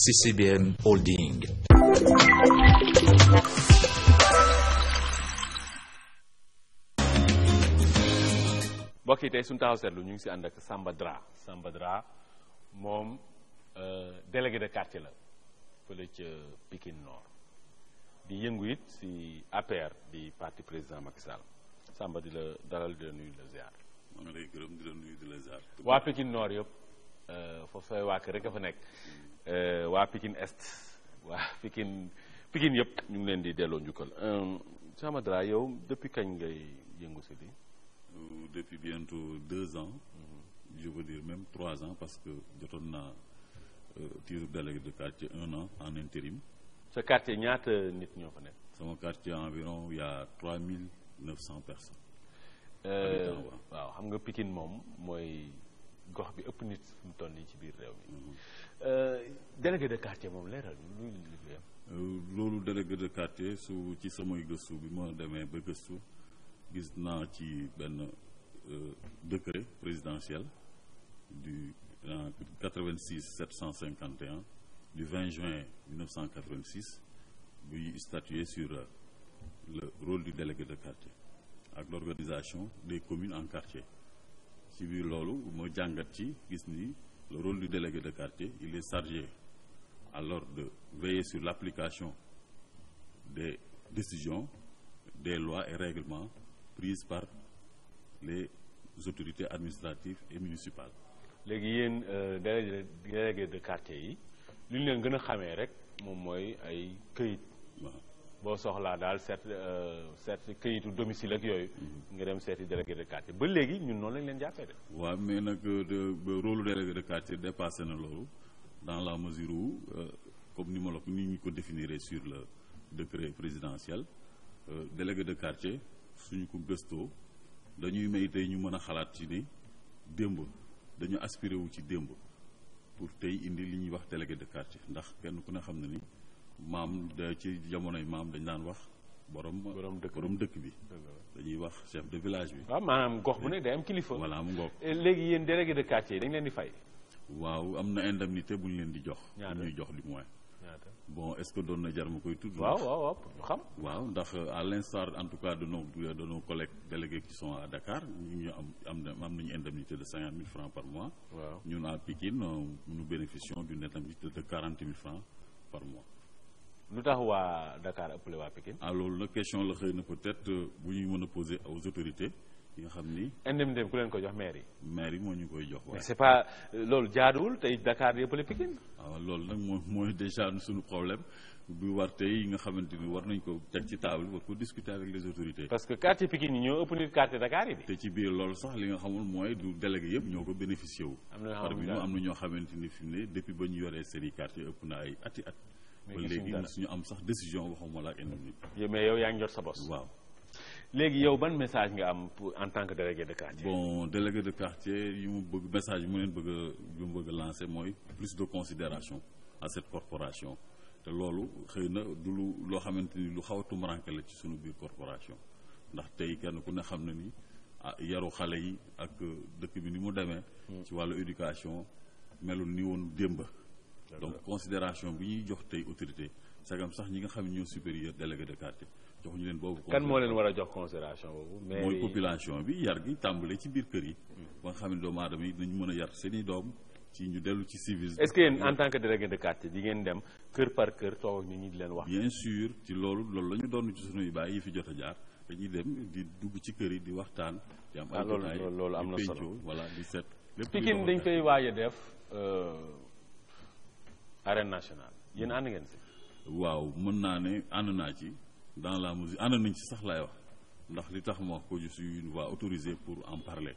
CCBM Holding. mbokk yi tey suñu taxaw seetlu ñu ngi si ànd ak Samba Dra moom délégué de quartier la fële ca Pikine Nord di yëngu it si APR di parti président Macky Sall Samba di la dalal di la nuyu di la ziar. maa ngi lay gërëm di la nuyu di la ziar. waa Pikine Nord yëpp foofu say waa kër rek a fa nekk waa Pikine Est waa Pikine yëpp ñu ngi leen di delloo njukkal Samba Dra yow depuis kañ ngay yëngu si lii. Depuis bientôt 2 ans. Je veux dire même 3 ans parce que jotoon naa titre délégué de quartier 1 an en intérim. sa quartier ñaata nit ñoo fa nekk. sama quartier environ il y a 3900 personnes. waaw xam nga Pikine moom mooy gox bi ëpp nit fu mu toll nii ci biir réew mi. délégué de quartier moom leeral ñu luy liggéeyam. loolu délégué de quartier su ci samay gëstu bi ma demee ba gëstu gis naa ci benn décret présidentiel du 86 751 du 20 juin 1986 buy statuer sur le rôle du délégué de quartier ak l'organisation des communes en quartier ci biir loolu ma jàngat ci gis ni le rôle du délégué de quartier il est chargé alors de veiller sur l'application des décisions, des lois et règlements prises par les autorités administratives et municipales. léegi yéen délégué de quartier yi li ñu leen gën a xamee rek moom mooy ay këyit. waaw boo soxlaa daal seet këyitu domicile ak yooyu. nga dem seeti délégué de quartier ba léegi ñun noonu lañ leen jàppee de. waaw mais nag rôle délégué de quartier dépassé na loolu. dans la mesure où comme ni ñu ko définir sur le décret présidentiel délégué de quartier suñu ko gëstoo dañuy may tey ñu mën a xalaat ci ni démb dañu aspiré wu ci démb pour tey indi li ñuy wax délégué de quartier ndax kenn ku ne xam na ni maam ci jamonoy maam dañ daan wax borom dëkk bi dañuy wax chef de village bi. waaw maanaam gox bu ne day am kilifa. voilà mu ngoog. léegi yéen délégué de quartier yi dañ leen di fay. waaw am na indemnité bu ñu leen di jox. ñaata ñuy jox du moins. ñaata bon est-ce que doon na jar ma koy tudd. waaw pour ñu xam. waaw ndax à l'instar en tout cas de nos collègues délégués qui sont à Dakar ñu am nañu indemnité de 50 000 francs par mois. waaw ñun à Pikine nous bénéficions d'une indemnité de 40 000 francs par mois. lu tax waa Dakar ëppale waa Pikine. loolu nag question la xëy na peut-être bu ñuy mën a poser aux autorités. yi nga xam ni. indemnité bi ku leen ko jox maire yi. maire yi moo ñu koy jox. mais c'est pas loolu jaaduwul tey Dakar yëppale Pikine. waaw loolu nag mooy déjà suñu problème bu war tey nga xamante ni war nañ ko teg ci table war ko discuter avec les autorités. parce que quartier Pikine yi ñoo ëpp nit quartier Dakar yi bi. te ci biir loolu sax li nga xamul mooy du délégué yëpp ñoo ko bénéficié wu. am na ñoo xamante ni fi mu ne depuis ba ñu yoree seen quartier ëpp na ay ati at. ba léegi suñu am sax décision waxuma la ak indemnité. mais yow yaa ngi jot sa bos. waaw. léegi yow ban message nga am en tant que délégué de quartier. bon délégué de quartier yu mu bëgg message yu mu leen bëgg a lancer mooy plus de considération à cette corporation te loolu xëy na du loo xamante ni lu xaw a tumuraanke la ci suñu biir corporation ndax tey kenn ku ne xam na ni yaru xale yi ak dëkk bi ni mu demee. ci wàllu éducation melul ni woon démb. donc considération bi ñuy jox tey autorité sagam sax ñi nga xam ne ñoo supérieur délégué de quartier. jox ñu leen boobu. kan moo leen war a jox considération boobu. mais mooy population bi yar gi tàmbale ci biir kër yi. ba nga xam ne doomu aadama yi dinañ mën a yar seen i doom ci ñu dellu ci civisme. est-ce que yéen en tant que délégué de quartier di ngeen dem kër par kër toog nit ñi di leen wax. bien sûr ci loolu la ñu doon ci sunuy baay yi fi jot a jaar dañuy dem di dugg ci kër yi di waxtaan. di am ay jotaay loolu am na solo voilà di seet. lépp Pikine dañ koy waaj a def arène nationale yéen ànd ngeen si. waaw mën naa ne ànd naa ci. dans la mesure ànd nañ ci sax laay wax ndax li tax ma wax ko je suis une voix autorisée pour en parler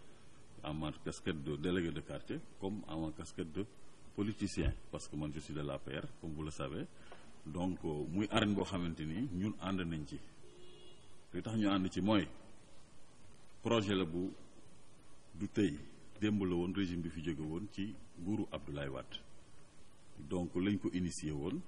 en ma casquette de délégué de quartier comme en ma casquette de politicien parce que man je suis de l'APR comme vous le savez donc muy arène boo xamante ni ñun ànd nañ ci li tax ñu ànd ci mooy projet la bu du tey démb la woon régime bi fi jóge woon ci nguuru Abdoulaye Wade donc lañ ko initié woon.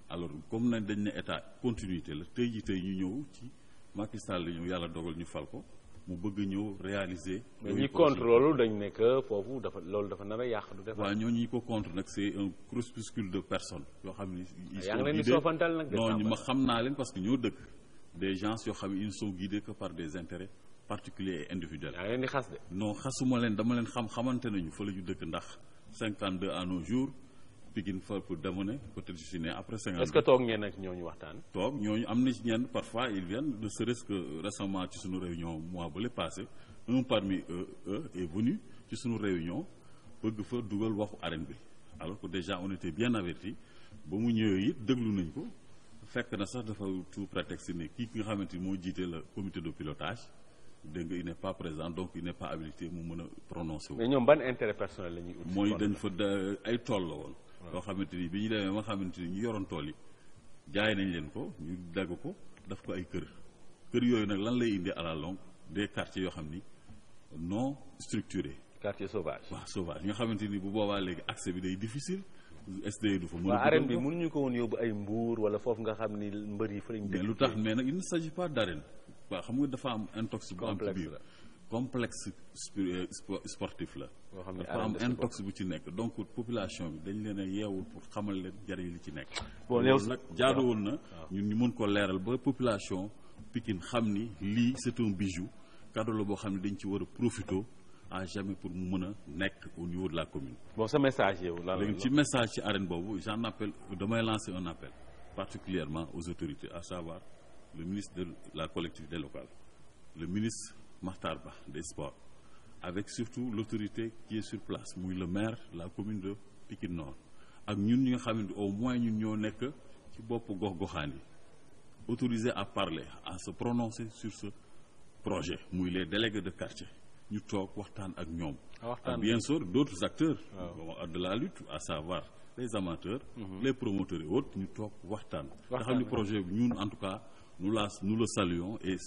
alors comme nañ dañ ne état continuité la tey ñu ñëw ci Macky Sall la ñëw yàlla dogal ñu fal ko mu bëgg ñëw réaliser. mais ñi contre loolu dañ ne que foofu loolu dafa nar a yàq du def. waaw ñooñu ñi ko contre nag c'est un groupuscule de personnes yoo xam ni. yaa ngi leen di soofantal nag. non ma xam naa leen parce que ñoo dëkk des gens yoo xam ne ils ne sont guidés que par des intérêts particuliers et individuels. yaa ngi leen di xas de. non xasuma leen dama leen xamante nañu fa la ñu dëkk ndax 52 à nos jours Pikine fa pour demoon peut-être je suis né après 52. est-ce que toog ngeen ak ñooñu waxtaan. toog ñooñu am na ci ñenn parfois ils viennent ne serait-ce que récemment ci suñu réunion mois ba le passé un parmi eux est venu ci suñu réunion bëgg fa dugal waxu arène bi alors que déjà on était bien averti ba mu ñëwee it déglu nañ ko fekk na sax dafa tout prétexte ne kii nga xamante ni moo jiite le comité de pilotage dégg nga il n'est pas présent donc il n'est pas habilité mu mën a prononcer wu. mais ñoom ban intérêt personnel la ñuy ut. mooy dañ fa ay tool la woon. yoo xamante ni bi ñu demee ba nga xamante ni ñu yoroon tool yi jaay nañ leen ko ñu dagg ko daf ko ay kër yooyu nag lan lay indi à la longue des quartiers yoo xam ni non structurés. quartier sauvage. waaw sauvage nga xamante ni bu boobaa léegi accès bi day difficile. SDE du fa mën a. waaw arène bi mënuñu ko woon yóbbu ay mbuur wala foofu nga xam ni mbër yi fa lañ. mais lu tax mais nag il ne s'agit pas d'arène. waaw xam nga dafa am intox bu am ci biir complexe sportif la. dafa am intox bu ci nekk donc population bi dañ leen a yeewul pour xamal leen njariñ li ci nekk. bon loolu nag jaaduwoon na ñun ñu mën ko leeral ba population Pikine xam ni lii c'est un bijou cadeau la boo xam ne dañ ci war a profiter à jamais pour mu mën a nekk au niveau de la commune. bon sa message yow lan la léegi ci message ci arène boobu j'en appelle damay lancer un appel particulièrement aux autorités à savoir le ministre de la collectivité locale le ministre Makhtar Ba des sports avec surtout l'autorité qui est sur place muy le maire de la commune de Pikine Nord ak ñun ñi nga xam ne au moins ñun ñoo nekk ci bopp gox-goxaan yi autorisé à parler à se prononcer sur ce projet muy les délégués de quartier ñu toog waxtaan ak ñoom ak bien sûr d'autres acteurs de la lutte à savoir les amateurs les promoteurs et autres ñu toog waxtaan nga xam ni projet bi ñun en tout cas nous le saluons et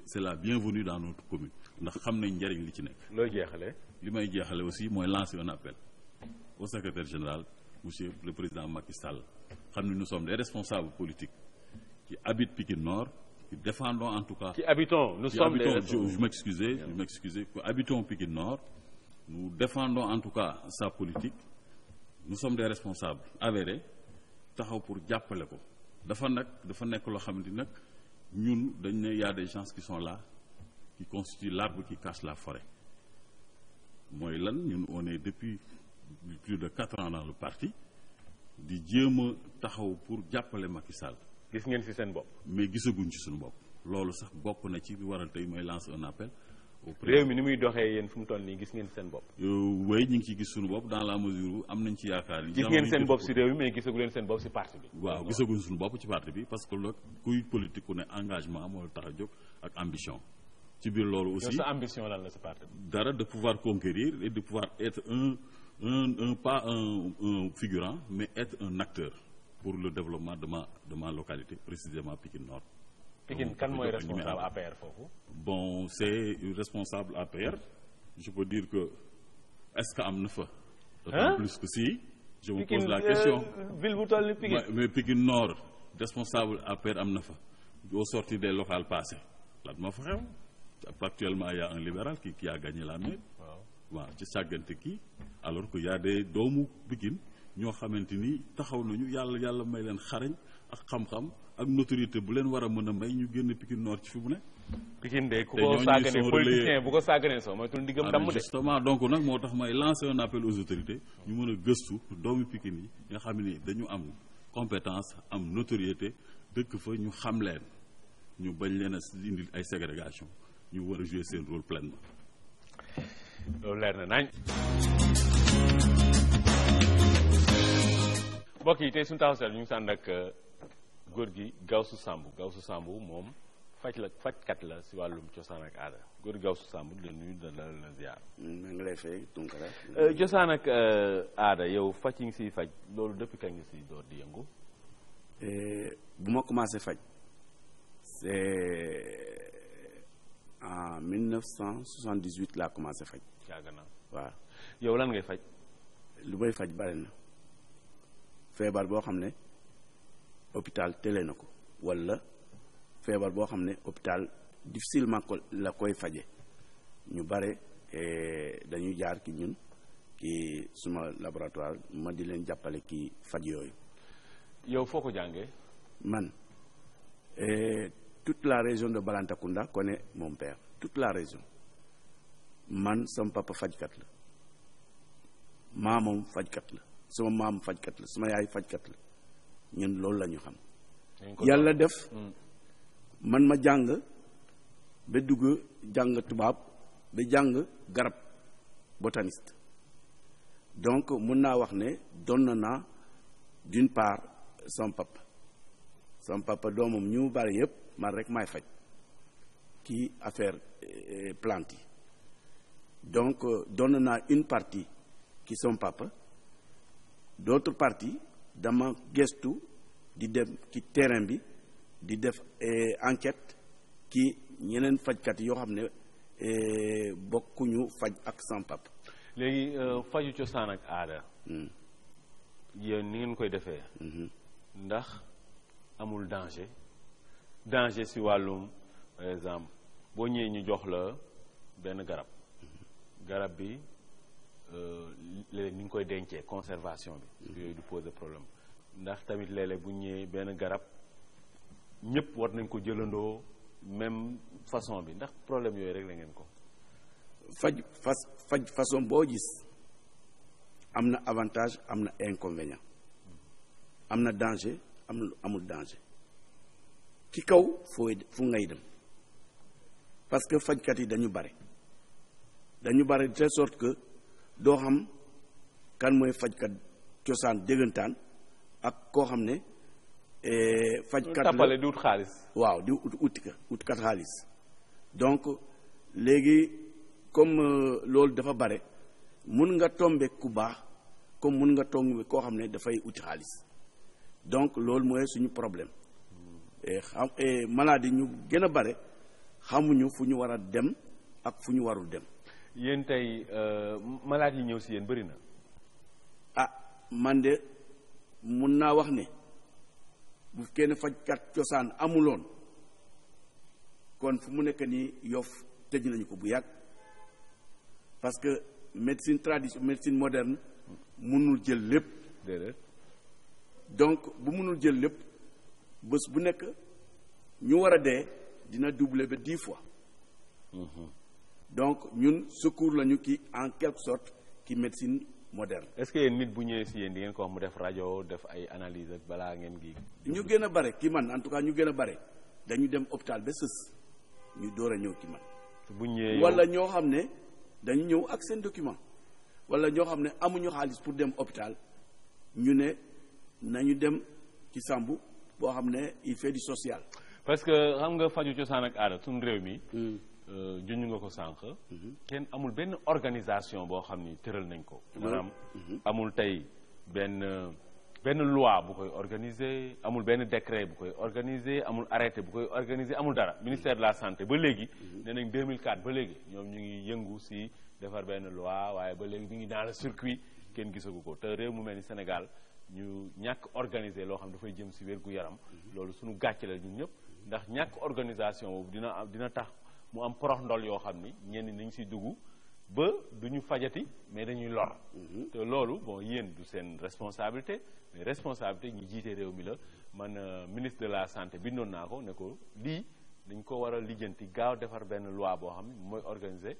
c'est la bienvenue dans notre commune ndax xam nañ njariñ li ci nekk. looy jeexale. li may jeexale aussi mooy lancer un appel au secrétaire général monsieur le président Macky Sall xam ne nous sommes des responsables politiques qui habitent Pikine Nord qui défendons en tout cas. qui habitons nous sommes des je m'excusais que habitons Pikine Nord nous défendons en tout cas sa politique nous sommes des responsables avérés taxaw pour jàppale ko. dafa nekk loo xamante nag ñun dañ ne y a des gens qui sont là qui constituent l'arbre qui cache la forêt mooy lan ñun on est depuis plus de 4 ans dans le parti di jéem a taxaw pour jàppale Macky Sall. gis ngeen ci seen bopp. mais gisaguñ ci suñu bopp loolu sax bokk na ci waral tey mooy lancer un appel. réew mi ni muy doxee yéen fu mu toll nii gis ngeen seen bopp. oui ñu ngi ciy gis suñu bopp dans la mesure où am nañ ci yaakaar yi. gis ngeen seen bopp ci réew mi mais gisagu leen seen bopp ci parti bi. waaw gisaguñ suñu bopp ci parti bi parce que loolu kuy politique ku ne engagement moo la tax a jóg ak ambition. ci biir loolu aussi sa ambition lan la ci parti bi. dara de pouvoir conquérir et de pouvoir être pas un figurant mais être un acteur pour le développement de ma localité précisément Pikine Nord. Pikine kan mooy responsable APR foofu. bon c'est responsable APR je peux dire que est-ce que am na fa. d'autant plus que si. je me pose la question ville bu toll ni Pikine. mais Pikine Nord responsable APR am na fa au sortir des locales passées lan moo fa xew. actuellement il y a un libéral qui a gagné la mairie. waaw ci sàggante kii alors que y a des doomu Pikine ñoo xamante ni taxaw nañu yàlla may leen xarañ ak xam-xam. ak notoriété bu leen war a mën a may ñu génn Pikine Nord ci fi mu ne. Pikine de ku ko sàgganee politicien bu ko sàgganee soo mooy tul diggam damm de. justement donc nag moo tax may lancer un appel aux autorités ñu mën a gëstu doomu Pikine yi nga xam ne dañu am compétence am notoriété dëkk fa ñu xam leen ñu bañ leen a indil ay ségrégation ñu war a jouer seen rôle pleinement. loolu leer na nañ. mbokk yi tey suñu taxaw ñu ngi sànd ak góor gi Gawsu Samb moom fajkat la si wàllum cosaan ak aada góor gi Gawsu Samb di la nuyu da la ziar. maa ngi lay fay Tunkara. cosaan ak aada yow faj yi ngi siy faj loolu depuis kañ nga siy door di yëngu. bu ma commencé faj c'est en 1978 laa commencé faj. yàgg na waaw. yow lan ngay faj. lu may faj bari na feebar boo xam ne hôpital télé na ko walla feebar boo xam ne hôpital difficilement ko la koy faje ñu bare dañuy jaar ki ñun ki suma laboratoire ma di leen jàppale ki faj yooyu. yow foo ko jàngee. man toute la région de Balantacounda connaît mon père toute la région man sama papa fajkat la maamam fajkat la sama maam fajkat la sama yaay fajkat la ñun loolu la ñu xam. yàlla def man ma jàng ba dugg jàng tubaab ba jàng garab botaniste donc mun naa wax ne doon naa d'une part sama papa doomam ñu bari yëpp man rek maay faj kii affaire plante yi donc doon naa une partie ki sama papa d'autre partie dama gestu di dem ci terrain bi di def enquête ki ñeneen fajkat yoo xam ne bokkuñu faj ak sama papa. léegi faju cosaan ak aada. yéen ni ngeen koy defee. ndax amul danger si wàllum par exemple boo ñëwee ñu jox la benn garab bi léeg-léeg ni nga koy dencee conservation bi. yooyu du poser problème ndax tamit léeg-léeg bu ñëwee benn garab ñëpp war nañ ko jëlandoo même façon bi ndax problème yooyu rek la ngeen ko. faj façon boo gis am na avantage am na inconvénient am na danger amul danger ci kaw fu ngay dem parce que fajkat yi dañu bare de telle sorte que doo xam kan mooy fajkat cosaan déggantaan ak koo xam ne fajkat la tàppale di wut xaalis. waaw di utkat xaalis donc léegi comme loolu dafa bare mun nga tombe ku baax comme mun nga tombe koo xam ne dafay uti xaalis donc loolu mooy suñu problème maladie ñu gën a bare xamuñu fu ñu war a dem ak fu ñu warul dem. yéen tey malade yi ñëw si yéen bëri na. man de mun naa wax ne bu kenn fajkat cosaan amuloon kon fu mu nekk nii Yoff tëj nañu ko bu yàgg parce que médecine traditionnelle médecine moderne mënul jël lépp. déedéet. donc bu mënul jël lépp bés bu nekk ñu war a dee dina doubler ba 10 fois. donc ñun secours lañu ki en quelque sorte ki médecine moderne. est-ce que yéen nit bu ñëwee si yéen di ngeen ko wax mu def rajo def ay analyse ak balaa ngeen gi. ñu gën a bare ki man en tout cas ñu gën a bare dañu dem hôpital ba sës ñu door a ñëw ki man. bu ñëwee wala ñoo xam ne dañu ñëw ak seen document wala ñoo xam ne amuñu xaalis pour dem hôpital ñu ne nañu dem ci Sambu boo xam ne il fait du social. parce que xam nga faju cosaan ak aada suñu réew mi. juñu nga ko sànq. kenn amul benn organisation boo xam ni tëral nañ ko. maanaam amul tey benn loi bu koy organiser amul benn décret bu koy organiser amul arrêté bu koy organiser amul dara ministère de la santé ba léegi. nee nañ 2004 ba léegi ñoom ñu ngi yëngu si defar benn loi waaye ba léegi ñu ngi dans le circuit kenn gisagu ko te réew mu mel ni Sénégal ñu ñàkk organiser loo xam dafay jëm si wér-gu-yaram. loolu suñu gàcce la ñun ñëpp ndax ñàkk organisation boobu dina tax. mu am porox ndol yoo xam ni ñenn nañ si dugg ba du ñu fajati mais dañuy lor. te loolu bon yéen du seen responsabilité mais responsabilité ñi jiite réew mi la man ministre de la santé bindoon naa ko ne ko lii dañ ko war a lijjanti gaaw defar benn loi boo xam ni mooy organiser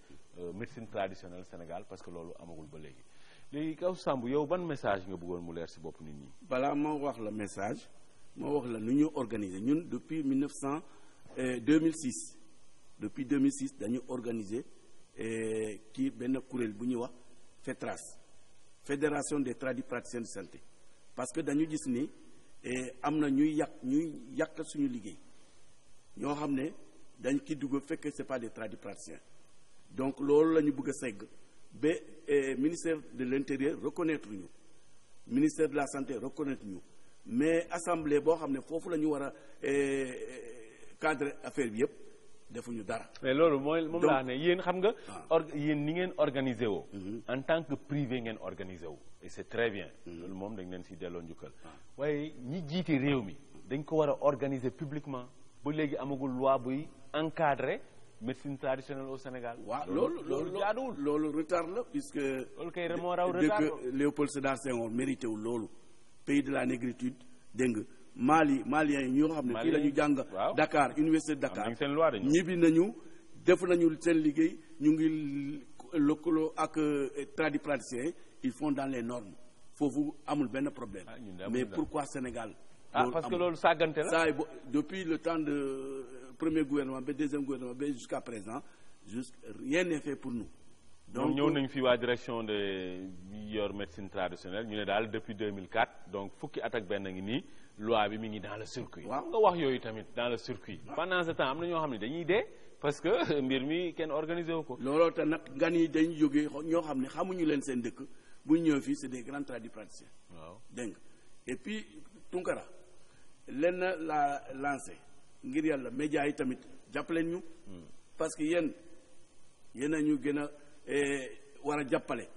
médecine traditionnelle Sénégal parce que loolu amagul ba léegi. léegi kaw Samb yow ban message nga bëggoon mu leer si bopp nit ñi. balaa moo wax la message moo wax la nu ñu organiser ñun depuis 2006. depuis 2006 dañu organiser kii benn kuréel bu ñuy wax FETRAS fédération des tradipraticiens de santé parce que dañu gis ni am na ñuy yàq suñu liggéey ñoo xam ne dañ ki dugg fekk c'est pas des tradipraticiens donc loolu la ñu bëgg a segg ba ministère de l'intérieur reconnaître ñu ministère de la santé reconnaître ñu mais assemblée boo xam ne foofu la ñu war a cadre affaire bi yëpp defuñu dara. mais loolu moom laa ne yéen xam nga. yéen ni ngeen organisé woo. en tant que privé ngeen organisé wu. et c'est très bien. loolu moom dañ leen si delloo njukkal. waaye ñi jiite réew mi dañ ko war a organiser publiquement ba léegi amagul loi buy encadrer médecine traditionnelle au Sénégal. waaw loolu jaaduwul. loolu retard la puisque. loolu kay moo raw retard la Léopold Sédar Senghor mérité wu loolu pays de la négritude dégg nga. Maliens yi ñoo xam ne fii la ñu jàng Dakar université de Dakar ñibbi nañu def nañu seen liggéey ñu ngi lëkkaloo ak tradipraticiens ils font dans les normes foofu amul benn problème mais pourquoi Sénégal parce que loolu sàggante la ça depuis le temps de premier gouvernement ba deuxième gouvernement ba jusqu'à présent rien n'est fait pour nous donc ñëw nañ fi waa direction de yor médecine traditionnelle ñu ne daal depuis 2004 donc fukki at ak benn ngi nii loi bi mi ngi dans le circuit nga wax yooyu tamit dans le circuit pendant ce temps am na ñoo xam ne dañuy dee parce que mbir mi kenn organisé wu ko looloo tax nag gan yi dañuy jógee ñoo xam ne xamuñu leen seen dëkk bu ñu ñëw fii c'est des grands tradipraticiens waaw dégg nga et puis Tunkara lenn la lancé ngir yàlla médias yi tamit jàppaleen ñu parce que yéen a ñu gën a war a jàppale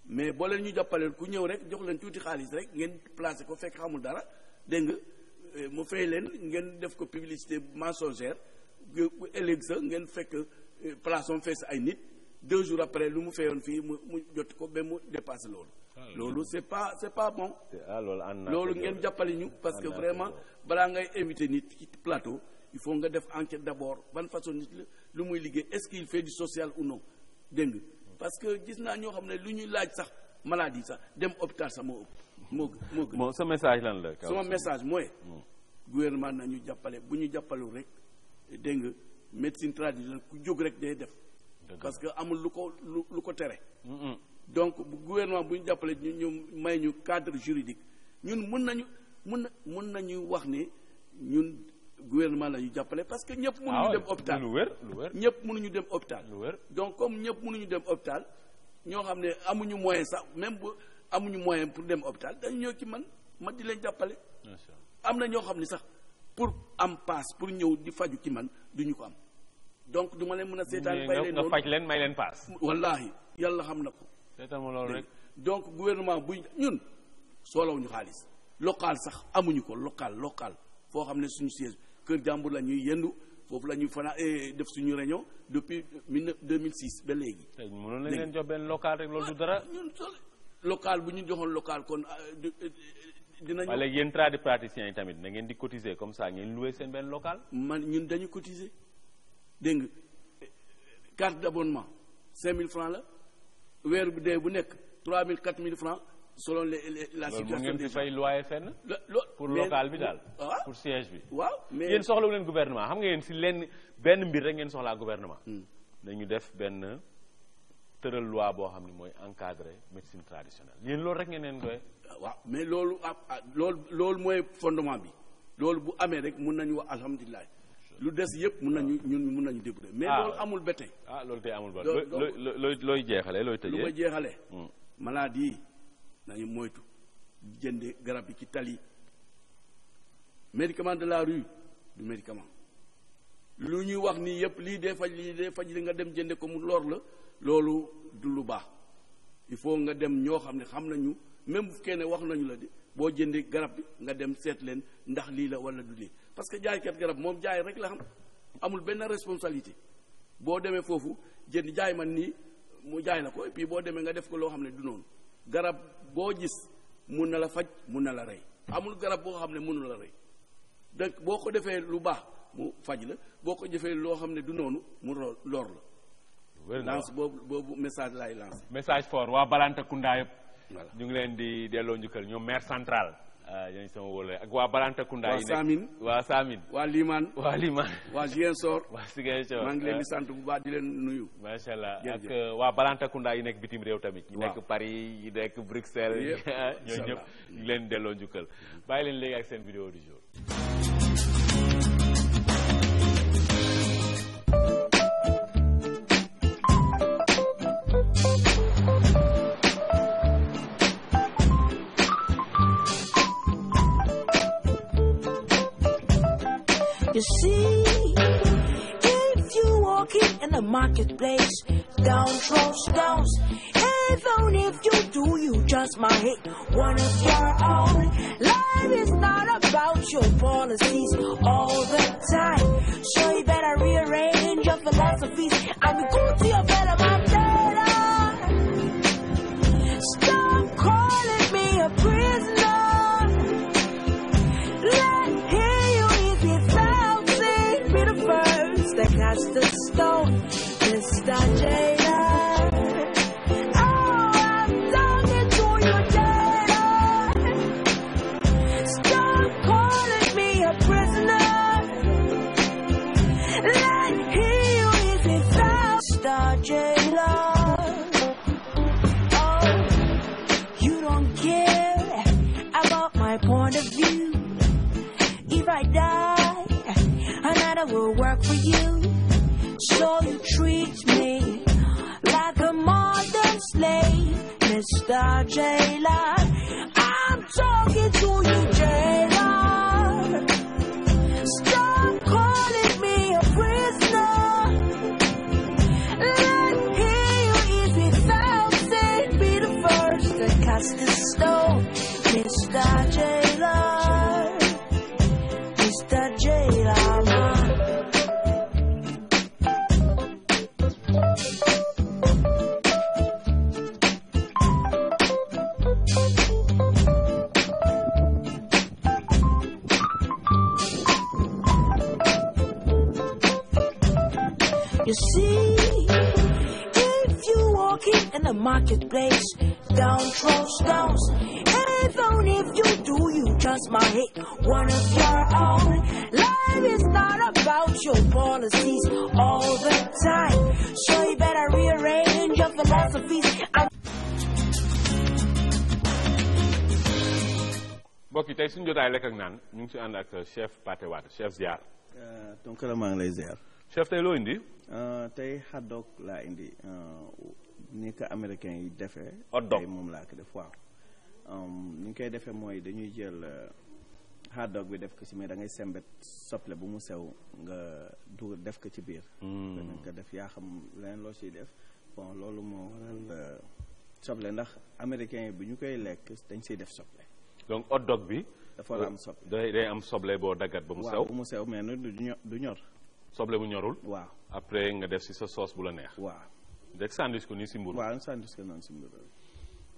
mais boo leen ñu jàppaleel ku ñëw rek jox leen tuuti xaalis rek ngeen placé ko fekk xamul dara dégg nga mu fay leen ngeen def ko publicité mensongère ëllëg sa ngeen fekk place am fees ay nit 2 jours après lu mu fayoon fii mu jot ko ba mu dépassé loolu loolu c'est pas bon loolu ngeen jàppale ñu parce que vraiment balaa ngay invité nit ci plateau il faut nga def enquête d'abord ban façon nit la lu muy liggéey est-ce qu'il fait du social ou non dégg nga parce que gis naa ñoo xam ne lu ñuy laaj sax maladie sax dem hôpital sax moo ëpp moo sa message lan la sama message mooy gouvernement nañu jàppale bu ñu jàppalu rek dégg nga médecine traditionnelle ku jóg rek day def parce que amul lu ko tere donc bu gouvernement bu ñu jàppale ñu may ñu cadre juridique ñun mën nañu wax ne ñun gouvernement la ñu jàppale parce que ñëpp mënuñu dem hôpital lu wér ñëpp mënuñu dem hôpital lu wér donc comme ñëpp mënuñu dem hôpital ñoo xam ne amuñu moyen sax même bu amuñu moyen pour dem hôpital dañu ñëw ci man ma di leen jàppale am na ñoo xam ne sax pour am paas pour ñëw di faju ci man duñu ko am donc du ma leen mën a seetaan bay leen nga faj leen may leen paas wallaahi yàlla xam na ko seetaan ma loolu rek donc gouvernement buñ ñun soolawuñu xaalis local sax amuñu ko local foo xam ne suñu siège kër jàmbur la ñuy yendu foofu la ñuy fanaa def suñu réunion depuis 2006 ba léegi. mënoon nañ leen jox benn local rek loolu du dara. ñun local bu ñu joxoon local kon dinañu. waaye léegi yéen tradipraticiens yi tamit na ngeen di cotiser comme ça ngeen loué seen benn local. ñun dañu cotiser dégg nga carte d'abonnement 5000 francs la weer bu dee bu nekk 3000 4000 francs selon la situation. loolu ngeen fi fay loyer fenn. pour local bi daal. pour siège bi. waaw mais yéen soxlawu leen gouvernement xam nga yéen si benn mbir rek ngeen soxlaa gouvernement. nañu def benn tëral loi boo xam ne mooy encadrer médecine traditionnelle yéen loolu rek ngeen leen koy. waaw mais loolu mooy fondement bi loolu bu amee rek mun nañu wax alhamdulilah lu des yëpp mun nañu débrouiller mais loolu amul ba tey. loolu tey amul ba looy jeexalee looy tëjee. lu ma jeexalee. maladie yi nañu moytu jënde garab yi ci tali médicament de la rue du médicament lu ñuy wax nii yëpp lii dee faj li nga dem jënde ko mu lor la loolu du lu baax il faut nga dem ñoo xam ne xam nañu même bu fekkee ne wax nañu la de boo jëndee garab bi nga dem seet leen ndax lii la wala du lii parce que jaaykat garab moom jaay rek la xam amul benn responsabilité boo demee foofu jënd jaay man nii mu jaay la ko et puis boo demee nga def ko loo xam ne du noonu garab boo gis mun na la faj mun na la rey amul garab boo xam ne mënu la rey donc boo ko defee lu baax mu faj la boo ko defee loo xam ne du noonu mu lor la lance boobu message laay lancé message fort waa Balantacounda yëpp ñu ngi leen di delloo njukkal ñoom maire central ñooñu sama wóole ak waa Balantacounda yi waa Samin waa Limane waa Ziguinchor waa Ziguinchor maa ngi leen di sant bu baax di leen nuyu macha allah ak waa Balantacounda yi nekk bitim réew tamit ñu nekk Paris yi nekk Bruxelles ñooñu ñëpp ñu ngi leen delloo njukkal bàyyi leen léegi ak seen vidéo du jour. You see, if you walking in the marketplace, down throws stones. Even if you do, you just might hit one of your own. Life is not about your policies all the time, so you better rearrange your philosophies and be good to your fellow man better. Stop calling me a prisoner. That cast the stone, Mr. Jada. hear you if it felt Star Jailer. Oh, you don't care about my point of view. If I die, another will work for you. So you treat me like a modern slave, Mr. Jailer. I'm talking to you, Jailer. Stop calling me a prisoner. Let me hear you if it felt safe. Be the first to cast the stone, Mr. Jailer. Mr. Jailer, man. You see, if you walk in the marketplace, down throw stones. Even if you do, you just might hit one of your own. Life is not about your policies all the time, so you better rearrange your philosophies. mbokk yi tey suñu jotaay lekk ak naan ñu ngi si ànd ak chef Pathé Wade chef ziar. Tunkara maa ngi lay ziar. chef tey loo indi. tey hot dog laa indi ni ko américain yi defee. hot dog tey moom laa ko def waaw. ni ñu koy defee mooy dañuy jël hot dog bi def ko ci mais da ngay sembet soble bu mu sew nga def ko ci biir. danañ ko def yaa xam leneen loo ciy def bon loolu moo waral soble ndax américain yi bu ñu koy lekk dañ siy def soble. donc hot dog bi. dafa war a am soble. day am soble boo daggat ba mu sew. waaw bu mu sew mais du ñor. soble bu ñorul. waaw après nga def ci sa sauce bu la neex. waaw. rek sandwich ko nii si mburu. waaw sandwich ko noonu si mburu.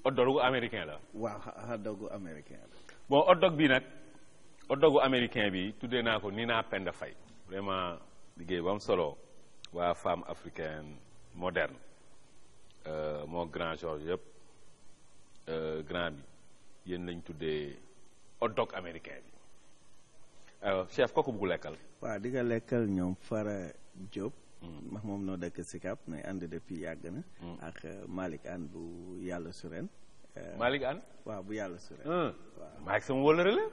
hot dogu américain la. waaw hot dogu américain la. bon hot dog bi nag hot dogu américain bi tuddee naa ko Nina Penda Faye vraiment liggéey bu am solo waa femme africaine moderne moo grand George yëpp grand bi yéen lañ tuddee hot dog américain bi alors chef kooku bugg lekkal. waaw di nga lekkal ñoom Fara Diop. ndax moom noo dëkk Sicap mais ànd depuis yàgg na. ak Malick Anne bu yàlla suren. Malick Anne. waaw bu yàlla suren. waaw Malick sama wóllare la.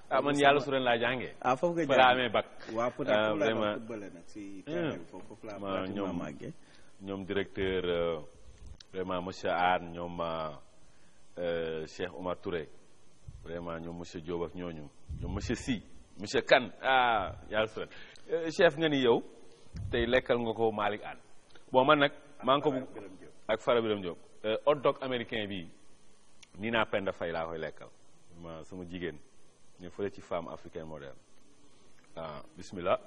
ah man yàlla suren laa jàngee. foofu nga jàngee fa laa amee bac. waaw vraiment football nag si terrain foofu laa pratiquement màggee. ñoom directeur vraiment monsieur Anne ñoom Cheikh Omar Touré vraiment ñoom monsieur Diop ak ñooñu ñoom monsieur Sy monsieur Kane yàlla suren chef nga ni yow. tey lekkal nga ko Malick Anne bon man nag maa ngi ko ak Fara Biram Diop hot dog américain bi Nina Penda Faye laa koy lekkal ma sama jigéen ñu fële ci femme africaine moderne bismillah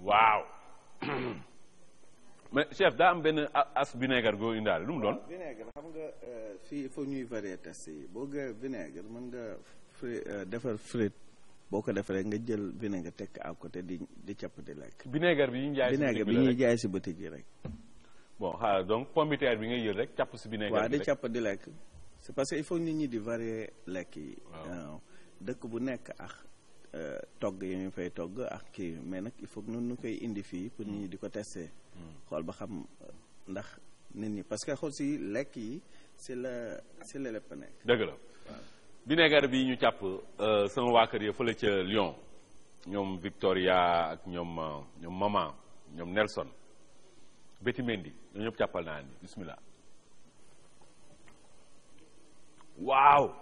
waaw mais chef daa am benn as vinaigre goo indaale lu mu doon. vinaigre xam nga fii il faut ñuy varier test yi boo ga vinaigre mën nga defar frite boo ko defee rek nga jël vinaigre teg à côté di capp di lekk. vinaigre bi ñuy jaay si boutique yi rek. bon xaaral donc pomme de terre bi ngay jël rek capp si vinaigre. waaw di capp di lekk c'est parce que il faut nit ñi di varier lekk yi. dëkk bu nekk ak togg yi ñu fay togg ak kii mais nag il faut que nu koy indi fii pour nit ñi di ko tester. xool ba xam ndax nit ñi parce que xool si lekk yi si la lépp nekk. dëgg la vinaigre bi ñu càpp sama waa kër ya fële ca Lyon ñoom Victoria ak ñoom Maman ñoom Nelson Betty Mendy ñoo ñëpp càppal naa ni bismillah waaw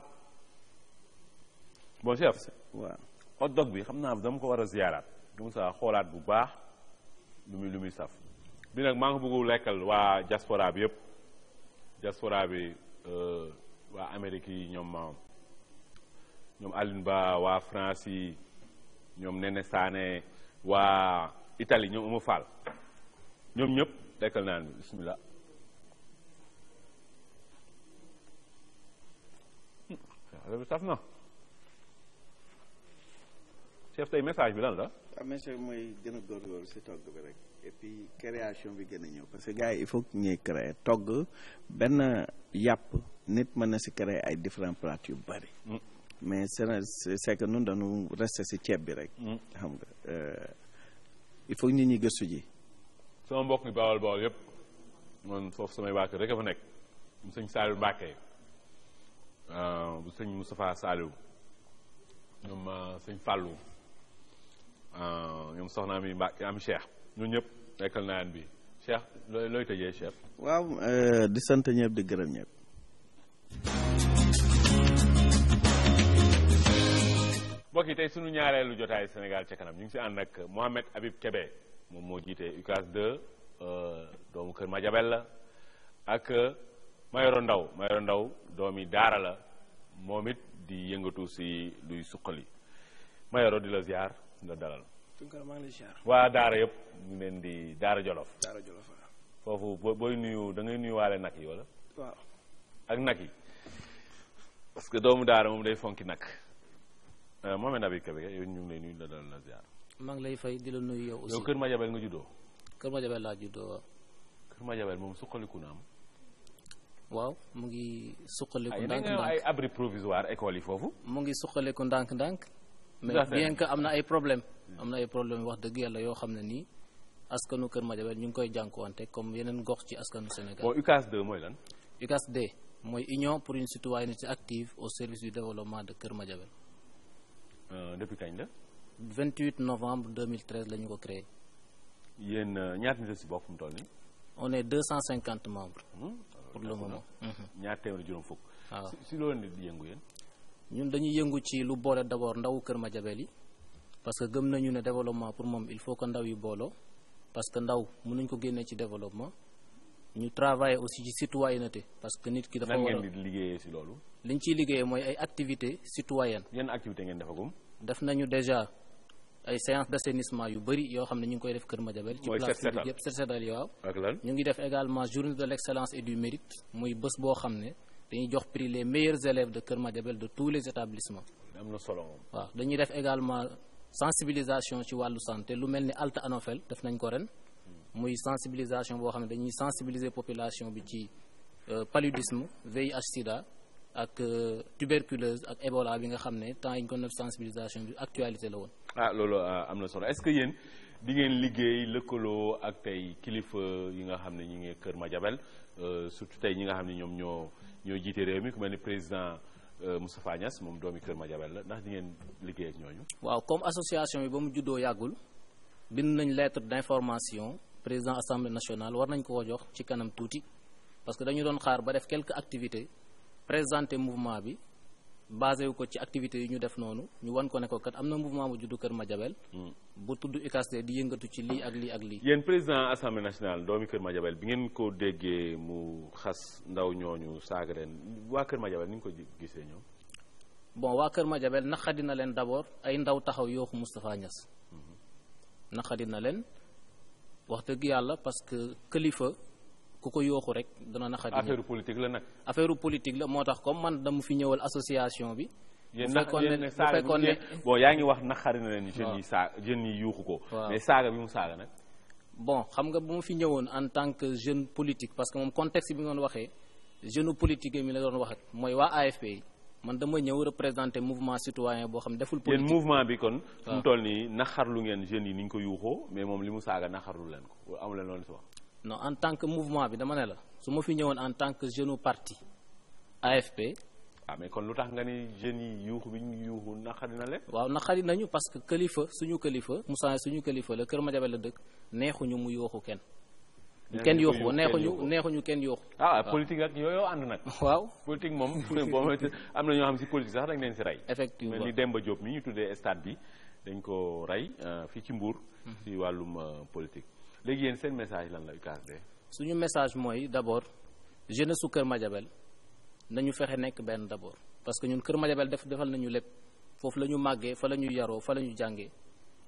bon chef. waaw hot dog bi xam naa dama ko war a ziyaaraat comme ça xoolaat bu baax lu muy saf bi nag maa ngi bëgg lekkal waa diaspora bi yëpp diaspora bi waa Amérique yi ñoom Aline Ba waa France yi ñoom Nene Sané waa Italie ñoom Oumou Fall ñoom ñëpp lekkal naa ni bismillah saf na chef tey message bi lan la. message mooy gën a góorgóorlu si togg bi rek et puis création bi gën a ñëw parce que gars yi il faut que ñuy créer togg benn yàpp nit mën na si créer ay différents plats yu bari. mais c'est que ñun dañu rester si ceeb bi rek. xam nga il faut que nit ñi gëstu ji. sama mbokk yi Bawol yëpp man foofu samay waa kër rek a fa nekk mu sëñ Saliou Mbacke bu sëñ Moustapha Saliou ñoom sëñ Fallou ñoom soxna mi Mbacke am Cheikh ñun ñëpp nekkal naan bi Cheikh looy tëjee Cheikh. waaw di sant ñëpp di gërëm ñëpp. mbokk yi tey sunu ñaareelu jotaay Sénégal ca kanam ñu ngi si ànd ak Mohamed Habib Kébé moom moo jiite UCAS 2 doomu Kër Madiabel la ak Mayoro Ndaw doomi daara la moom it di yëngatu si luy suqali Mayoro di la ziar nga dalal. Tunkara maa ngi lay ziar. waa daara yëpp ñu leen di daara Jolof. daara Jolof foofu booy nuyu da ngay nuyuwaale nag yi wala. waaw ak nag yi parce que doomu daara moom day fonki nag Mohamed Habib Kébé yow ñu ngi lay nuyu la dalal la ziar. maa ngi lay fay di la nuyu yow aussi. yow Kër Madiabel nga juddoo. Kër Madiabel laa juddoo waaw. Kër Madiabel moom suqaliku na am. waaw mu ngi suqaliku ndànk-ndànk ay abri provisoire école yi foofu. mu ngi suqaliku ndànk-ndànk. mais bien que am na ay problème wax dëgg yàlla yoo xam ne nii askanu Kër Madiabel ñu ngi koy jànkuwante comme yeneen gox ci askanu Sénégal. bon UCAS 2 mooy lan. UCAS 2 mooy Union pour une citoyenneté active au service du développement de Kër Madiabel. depuis kañ la. 28 novembre 2013 la ñu ko créé. yéen ñaata nit si bokk fu mu toll nii. on est 250 membres. pour le moment. ñaar téeméer juróom fukk. waaw si loolu nit di yëngu yéen. ñun dañuy yëngu ci lu boole d'abord ndawu Kër Madiabel yi parce que gëm nañu ne développement pour moom il faut que ndaw yi booloo parce que ndaw mënuñ ko génnee ci développement ñu travailler aussi ci citoyenneté parce que nit ki dafa war a. nan ngeen di liggéeyee si loolu. liñ ciy liggéeyee mooy ay activités citoyennes. yan activité ngeen defagum. def nañu déjà ay séances d'assainissement yu bëri yoo xam ne ñu ngi koy def Kër Madiabel. ci place publique yëpp set setal yi waaw. ak lan ñu ngi def également journée de l'excellence et du mérite muy bés boo xam ne dañuy jox prix les meilleurs élèves de Kër Madiabel de tous les établissements. am na solo moom. waaw dañuy def également sensibilisation ci wàllu santé lu mel ni halte anophèle def nañ ko ren muy sensibilisation boo xam ne dañuy sensibiliser population bi ci paludisme VIH sida ak tuberculose ak Ebola bi nga xam ne temps yi ñu ko def sensibilisation bi actualité la woon. loolu am na solo est-ce que yéen di ngeen liggéey lëkkaloo ak tey kilifa yi nga xam ne ñi ngi Kër Madiabel surtout tey ñi nga xam ne ñoom ñoo jiite réew mi ku mel ni président Moustapha Niasse moom doomi Kër Madiabel la ndax di ngeen liggéey ak ñooñu. waaw comme association bi ba mu juddoo yàggul bind nañ lettre d'information président assemblée nationale war nañ ko jox ci kanam tuuti parce que dañu doon xaar ba def quelques activités présenter mouvement bi basé wu ko ci activités yi ñu def noonu ñu wan ko ne ko kat am na mouvement bu juddu Kër Madiabel bu tudd UCAS di yëngatu ci lii ak lii ak lii. yéen président assemblée nationale doomi Kër Madiabel bi ngeen ko déggee mu xas ndaw ñooñu saaga leen waa Kër Madiabel ni nga ko gisee ñoom. bon waa Kër Madiabel naqadi na leen d'abord ay ndaw taxaw yooxu Moustapha Niasse naqadi na leen wax dëgg yàlla parce que kilifa ku ko yooxu rek dana naqadi. affaire politique la nag. affaire politique la moo tax comme man dama fi ñëwal association bi. yéen fekkoon ne bon yaa ngi wax naqari na leen. jeunes yi jeunes yi yuuxu ko. mais saaga bi mu saaga nag. bon xam nga bu ma fi ñëwoon en tant que jeune politique parce que moom contexte bi nga doon waxee jeune politique mi la doon wax ak mooy waa AFP yi man dama ñëw représenter mouvement citoyen boo xam ne deful politique. yéen mouvement bi kon. fu mu toll nii naqarlu ngeen jeunes yi ni ñu ko yuuxoo mais moom li mu saaga naqarlu leen ko amu leen loolu si wax. non en tant que mouvement bi dama ne la su ma fi ñëwoon en tant que jeune parti AFP. mais kon lu tax nga ni jeunes yi yuuxu bi ñu yuuxu naqari na leen. waaw naqari nañu parce que suñu kilifa Moussa suñu kilifa la Kër Madiabel la dëkk neexuñu mu yuuxu kenn. kenn yuuxu neexuñu kenn yuuxu. politique ak yooyu ànd nag. waaw politique moom am na ñoo xam si politique sax dañ leen si rey. effectivement mel ni Demba Diop mi ñu tuddee stade bi dañ ko rey fii ci Mbour. si wàllum politique. léegi yéen seen message lan la UCAS de. suñu message mooy d'abord jeunesse su Kër Madiabel nañu fexe nekk benn d'abord parce que ñun Kër Madiabel defal nañu lépp foofu la ñu màggee fa la ñu yaroo fa la ñu jàngee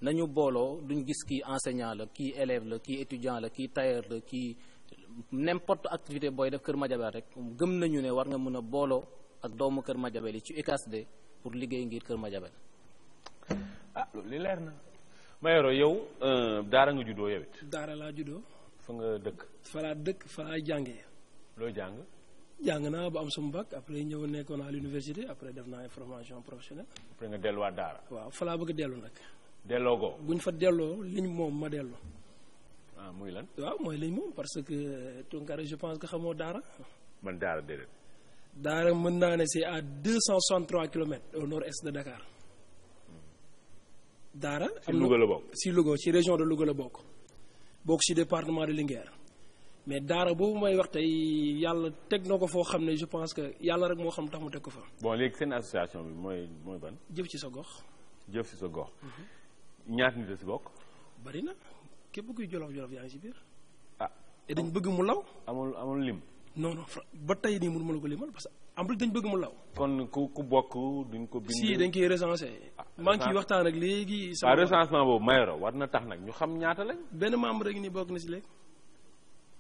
nañu booloo duñ gis kii enseignant la kii élève la kii étudiant la kii tailleur la kii n'importe activité booy def Kër Madiabel rek gëm nañu ne war nga mën a booloo ak doomu Kër Madiabel yi ci UCAS de pour liggéey ngir Kër Madiabel. loolu li leer na Mayoro yow daara nga juddoo yow it. daara laa juddoo. fa nga dëkk. fa laa dëkk fa laa jàngee. loo jàng. jàng naa ba am sama bac après ñëw nekkoon à l'université après def naa formation professionnelle. après nga delluwaat daara. waaw fa laa bëgg a dellu nag. delloo ko. buñ fa delloo liñ moom ma dellu. ah muy lan. waaw mooy liñ moom parce que Tounkara je pense que xamoo daara. man daara déedéet. daara mën naa ne c'est à 263 kilomètres au nord-est de Dakar. daara si Louga la bokk. si Louga ci région de Louga la bokk. bokk ci département de Linguère. mais daara boobu may wax tey yàlla teg na ko foo xam ne je pense que yàlla rek moo xam tax mu teg ko fa. bon léegi seen association bi mooy ban. jëf ci sa gox. jëf ci sa gox. ñaata nit a si bokk. bari na képp kuy jolof yaa ngi ci biir. ah et dañ bëgg mu law. amul lim. non ba tey nii mënuma la ko limal parce que en plus dañ bëgg mu law. kon ku bokk duñ ko bind. si dañ koy recensé. maa ngi ciy waxtaan ak léegi. sama recensement boobu Mayoro war na tax nag ñu xam ñaata lañ. benn membre rek ni bokk na si léegi.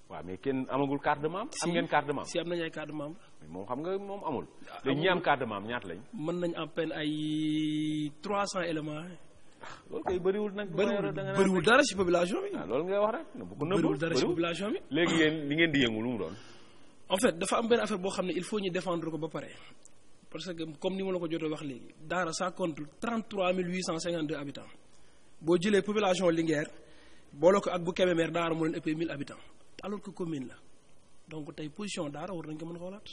waaw mais kenn amagul carte de membre. am ngeen carte de membre. si am nañu ay carte de membre. moom xam nga moom amul. léegi ñi am carte de membre ñaata lañ. mën nañ à peine ay 300 éléments. loolu kay bëriwul nag. bëriwul dara si population bi. loolu ngay wax rek. bëriwul dara si population bi. léegi yéen li ngeen di yëngu lu mu doon. en fait dafa am benn affaire boo xam ne il faut ñu défendre ko ba pare parce que comme ni ma la ko jotee wax léegi daara ça compte 33 852 habitants boo jëlee population Linguère boole ko ak bu Kébémer daara moo leen ëppee 1000 habitants alors que commune la donc tey position daara war nañ ko mën a xoolaat.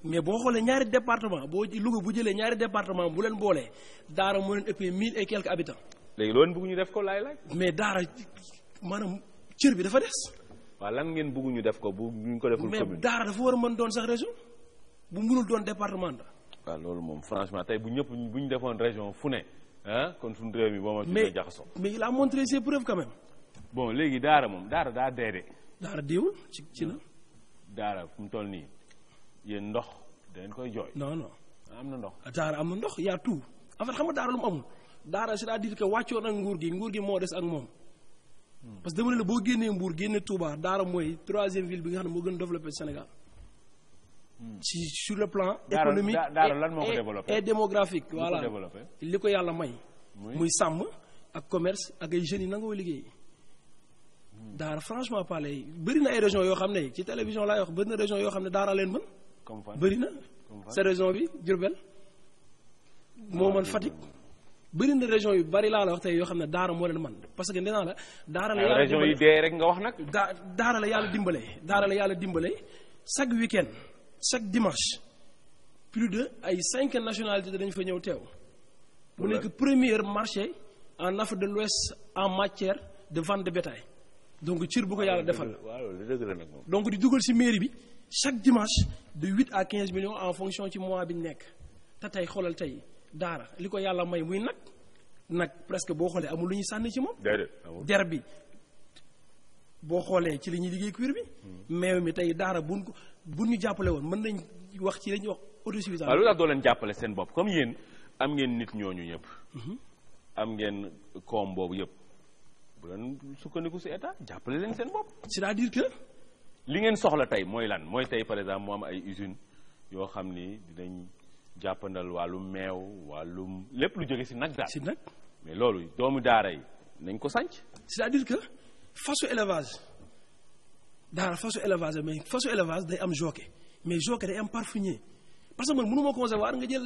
mais boo xoolee ñaari département boo Louga bu jëlee ñaari département bu leen boolee daara moo leen ëppee 1000 et quelques habitants. léegi loolu bëgg ñu def ko laay. mais daara maanaam cër bi dafa des. waaw lan ngeen bëgg ñu def ko bu ñu ko deful commune. mais daara dafa war a mën doon sax région bu mënul doon département da. waaw loolu moom franchement tey bu ñu defoon région fu ne kon suñu réew mi boo ma ci jaxasoo. mais il a montré ses preuves quand même. bon léegi daara moom daara daa dee de. daara deewul ci la. daara fu mu toll nii yéen ndox dañ koy jooy. non am na ndox. daara am na ndox y a tout en fait xam nga daara lu mu amul daara c'est-à-dire que wàccoon ak nguur gi moo des ak moom. parce que dama ne la boo génnee Mbour génne Touba daara mooy 3e ville bi nga xam ne moo gën a développé Sénégal. sur le plan économique lan moo ko développé et démographique. voilà li ko yàlla may. muy sàmm ak commerce ak ay jeunes yi nangoo liggéey. daara franchement parler bëri na ay régions yoo xam ne ci télévision laay wax bëri na région yoo xam ne daara leen mën. bëri na sa région bi Diourbel moo mën Fatick. bëri na région yu bari laa la wax tey yoo xam ne daara moo leen man parce que nee naa la daara la yàlla région yi dee rek nga wax nag. daara la yàlla dimbale chaque week-end chaque dimanche plus de ay 5 nationalités dañu fa ñëw teew. mu nekk premier marché en Afrique de l'Ouest en matière de vente de bétail donc cër bu ko yàlla defal. donc di dugal ci mairie bi chaque dimanche de 8 à 15 millions en fonction ci mois bi ñu nekk te tey xoolal tey. daara li ko yàlla may muy nag presque boo xoolee amul lu ñuy sànni ci moom. der bi boo xoolee ci li ñuy liggéey cuir bi. meew mi tey daara bu ñu jàppale woon mën nañ wax ci li ñuy wax autosuffisance. waaw lu tax doo leen jàppale seen bopp comme yéen am ngeen nit ñooñu ñëpp. am ngeen koom boobu yëpp bu leen sukkandiku si état jàppale leen seen bopp. c'est-à-dire que. li ngeen soxla tey mooy lan mooy tey par exemple mu am ay usines yoo xam ni dinañ. jàppandal wàllum meew wàllum lépp lu jóge si nag daal. si nag mais loolu doomu daara yi nañ ko sànc. c'est-à-dire que façon élevage daara façon élevage mais façon élevage day am jockey mais jockey day am parfumé parce que man mënu ma concevoir nga jël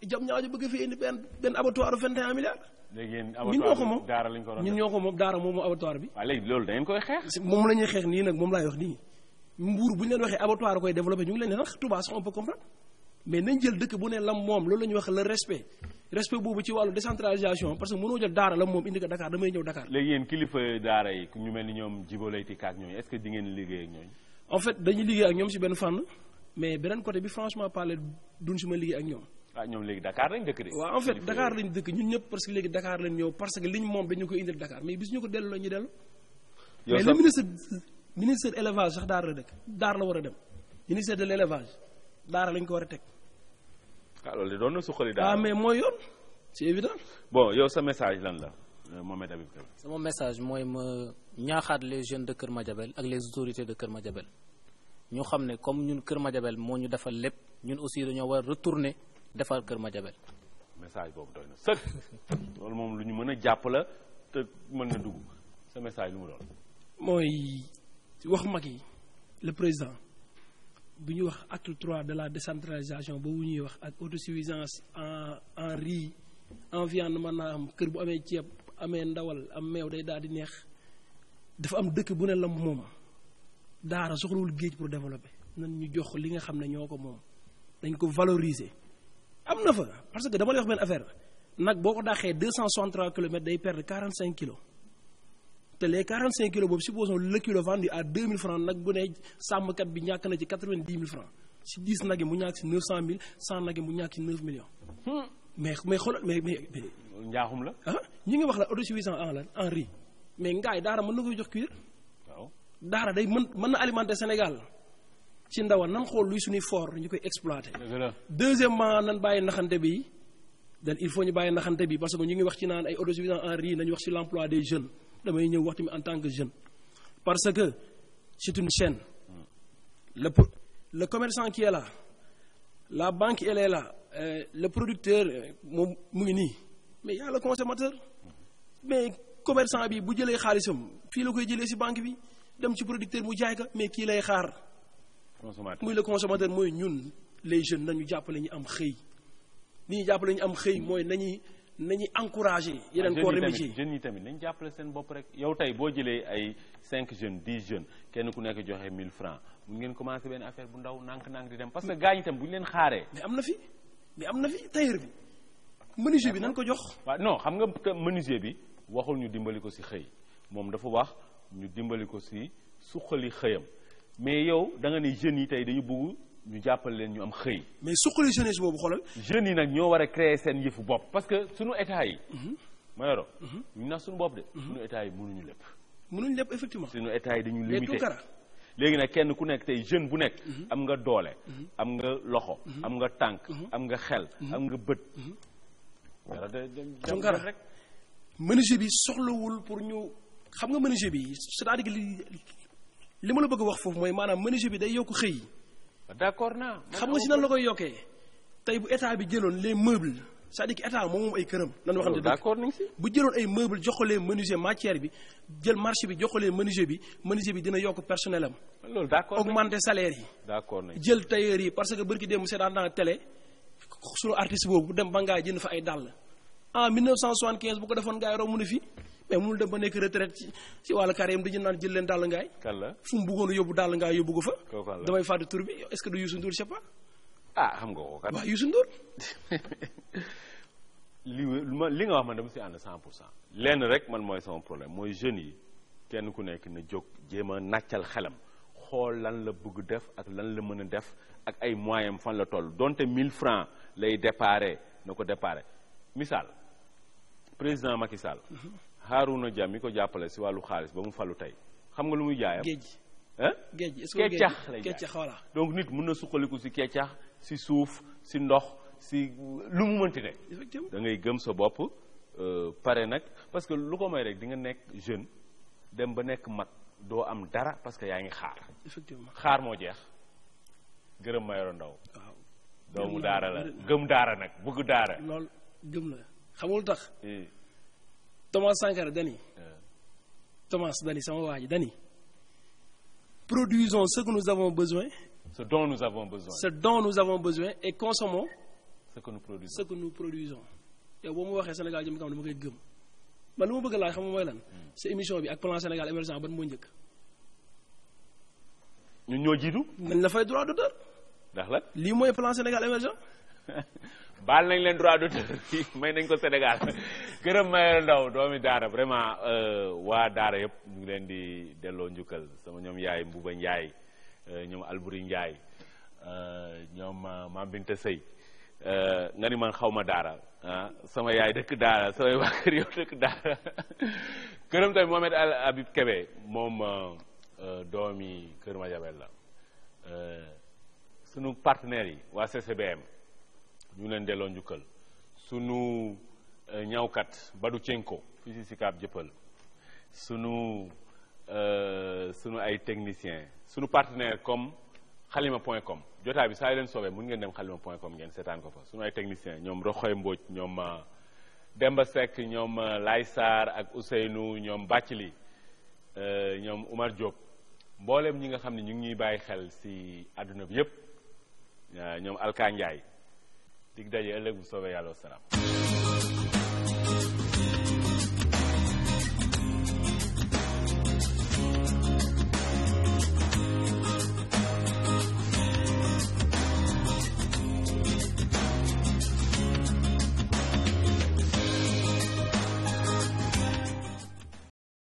jam ñaaw ji bëgg fi indi benn abattoir 21 milliards. léegi yéen abattoir daara lañ ko ñun ñoo ko moom daara moom abattoir bi. waaw léegi loolu da ngeen koy xeex. moom la ñuy xeex nii nag moom laay wax nii Mbour bu ñu leen waxee abattoir koy développé ñu ngi leen di wax Touba sax on peut comprendre. mais nañ jël dëkk bu ne lam moom loolu la ñuy wax le respect boobu ci wàllu décentralisation parce que mënoo jël daara lam moom indi ko Dakar damay ñëw Dakar. léegi yéen kilifa daara yi ñu mel ni ñoom Djibo Leyti Ka ak ñooñu est-ce que di ngeen liggéey ak ñooñu. en fait dañuy liggéey ak ñoom si benn fànn mais beneen côté bi franchement parler duñ si ma liggéey ak ñoom. ñoom léegi Dakar lañ dëkk de. waaw en fait Dakar lañ dëkk ñun ñëpp parce que léegi Dakar lañ ñëw parce que liñ moom dañu koy indil Dakar mais bis ñu ko dellu la ñuy dellu. mais le ministre élevage sax daara la dëkk daara la war a dem ministère de l'élevage daara lañ ko war a teg. loolu de doon na suqali daal mais mooy yoon c'est évident. bon yow sa message lan la Mohamed Habib Kébé. sama message mooy ma ñaaxaat les jeunes de Kër Madiabel ak les autorités de Kër Madiabel ñu xam ne comme ñun Kër Madiabel moo ñu defal lépp ñun aussi dañoo war a retourner defar Kër Madiabel. message boobu doy na sëkk loolu moom lu ñu mën a jàpp la te mën na dugg sa message lu mu doon. mooy wax mag yi le président bu ñuy wax acte 3 de la décentralisation boobu ñuy wax ak autosuffisance en riz en viande mën naa am kër bu amee ceeb amee ndawal am meew day daal di neex dafa am dëkk bu ne lamb moom daara soxlawul géej pour développer nan ñu jox li nga xam ne ñoo ko moom dañ ko valoriser am na fa parce que dama lay wax benn affaire nag boo ko daaxee 263 kilomètres day perdre 45 kilos te les 45 kilos boobu supposons le kilo vendu à 2000 francs nag bu ne sàmmkat bi ñàkk na ci 90 000 francs si 10 nag yi mu ñàkk si 900 000 100 nag yi mu ñàkk si 9 millions. mais xoolal mais. njaaxum la. ah ñi ngi wax la autosuffisant en riz mais ngaay daara mën na koy jox cuir. waaw daara day mën na alimenter Sénégal ci ndawal nan xool luy suñuy fort ñu koy exploiter. deuxièmement nan bàyyi naxante bi dan il faut ñu bàyyi naxante bi parce que ñu ngi wax ci naan ay autosuffisant en riz nañu wax ci l'emploi des jeunes damay ñëw wax tamit en tant que jeune parce que c'est une chaîne le commerçant qui est là la banque elle est là le producteur moom mu ngi nii mais y a le consommateur mais commerçant bi bu jëlee xaalisam fii la koy jëlee ci banque bi dem ci producteur mu jaay ka mais kii lay xaar muy le consommateur mooy ñun les jeunes nañu jàppale ñu am xëy li ñu jàppale ñu am xëy mooy nañuy encourager yeneen corps de métier jeunes yi tamit nañu jàppale seen bopp rek yow tey boo jëlee ay 5 jeunes 10 jeunes kenn ku nekk joxe 1000 francs mun ngeen commencer benn affaire bu ndaw nànk-nànk di dem parce que gars ñi tam bu ñu leen xaaree mais am na fi tailleur bi menuisier bi nan ko jox waaw non xam nga menuisier bi waxul ñu dimbali ko ci xëy moom dafa wax ñu dimbali ko ci suqali xëyam mais yow da nga ne jeunes yi tey dañu bëgg ñu jàppale leen ñu am xëy. mais suqali jeunesse boobu xoolal. jeunes yi nag ñoo war a créer seen yëfu bopp parce que suñu état yi. ma yoro ñu nax suñu bopp de. suñu état yi mënuñu lépp. mënuñu lépp effectivement. suñu état yi dañu limité mais léegi nag kenn ku nekk tey jeune bu nekk. am nga doole. am nga loxo. am nga tànk. am nga xel. am nga bët. dara Tunkara rek. menuisier bi soxlawul pour ñu xam nga menuisier bi c'est-à-dire que li ma la bëgg a wax foofu mooy maanaam menuisier bi day yokk xëy. d'accord naa. xam nga si nan la koy yokkee tey bu état bi jëloon les meubles c'est-à-dire que état moom ay këram. nan waxante dëgg d'accord nañ si. bu jëloon ay meubles jox ko les menuisiers matière bi jël marché bi jox ko les menuisier bi dina yokk personnel am. loolu d'accord augmenter salaire yi. d'accord nañ jël tailleur yi parce que bërki démb seetaan naa télé sunu artiste boobu dem ba ngaa jënd fa ay dàll en 1975 bu ko defoon ngaay romb na fi. mais mënul dem ba nekk retraite ci wàllu carrière am dañu naan jël leen dàll ngaay. kan la fu mu bëggoon a yóbbu dàll ngaay yóbbu ko fa. kooku la damay fàtte tur bi est-ce que du Youssou Ndour je sais pas. ah xam nga ko kat. waaw Youssou Ndour. li nga wax man dama si ànd 100%. lenn rek man mooy sama problème mooy jeunes yi kenn ku nekk na jóg jéem a nàccal xelam xool lan la bëgg def ak lan la mën a def ak ay moyens fan la toll donte 1000 francs lay déparé na ko déparé misaal président Macky Sall. Harouna Dia mi ko jàppale si wàllu xaalis ba mu falu tey xam nga lu muy jaayam. géej géej est-ce que keccax lay jaay keccax voilà. donc nit mën na suqaliku si keccax si suuf si ndox si lu mu mënti ne. effectivement da ngay gëm sa bopp pare nag parce que lu ko may rek di nga nekk jeune dem ba nekk mag doo am dara parce que yaa ngi xaar. effectivement xaar moo jeex gërëm Mayoro Ndaw. waaw doomu daara la gëm daara nag bëgg daara. loolu gëm la xamul tax. Thomas Sankara dani Thomas dani sama waa ji dani produisons ce que nous avons besoin. Ce dont nous avons besoin. Ce dont nous avons besoin et consommons. Ce que nous produisons. Ce que nous produisons. yow boo ma waxee Sénégal jëm kanam dama koy gëm man lu ma bëgg laaj xam nga mooy lan. sa émission bi ak plan Sénégal émergent ban moo njëkk. ñun ñoo jiitu. nañ la fay droit d'auteur. ndax la lii mooy plan Sénégal émergent. baal nañ leen droit d'auteur may nañ ko Sénégal gërëm Mayoro Ndaw doomi daara vraiment waa daara yëpp ñu ngi leen di delloo njukkal sama ñoom yaay Mbuba Ndiaye ñoom Albouri Ndiaye ñoom Mam Binta Sey nga ni man xaw ma daara sama yaay dëkk daara samay waa kër yow dëkk daara gërëm tamit Mohamed Al Habib Kébé moom doomi Kër Madiabel la sunu partenaires yi waa CCBM ñu leen delloo njukkal sunu ñawkat Badou Cenko fii si Sicap Jëppal sunu ay techniciens sunu partenaire comme xalima.com jotaay bi saa yu leen soobee mun ngeen dem xalima.com ngeen seetaan ko fa sunu ay techniciens ñoom Roxoy Mbodj ñoom Demba Seck ñoom Lay Sarr ak Ousseynou ñoom Bàccili ñoom Oumar Diop mboolem ñi nga xam ne ñu ngi ñuy bàyyi xel ci àdduna bi yépp ñoom Alka Ndiaye dig daje ëllëg bu soobee yàlla wasalaam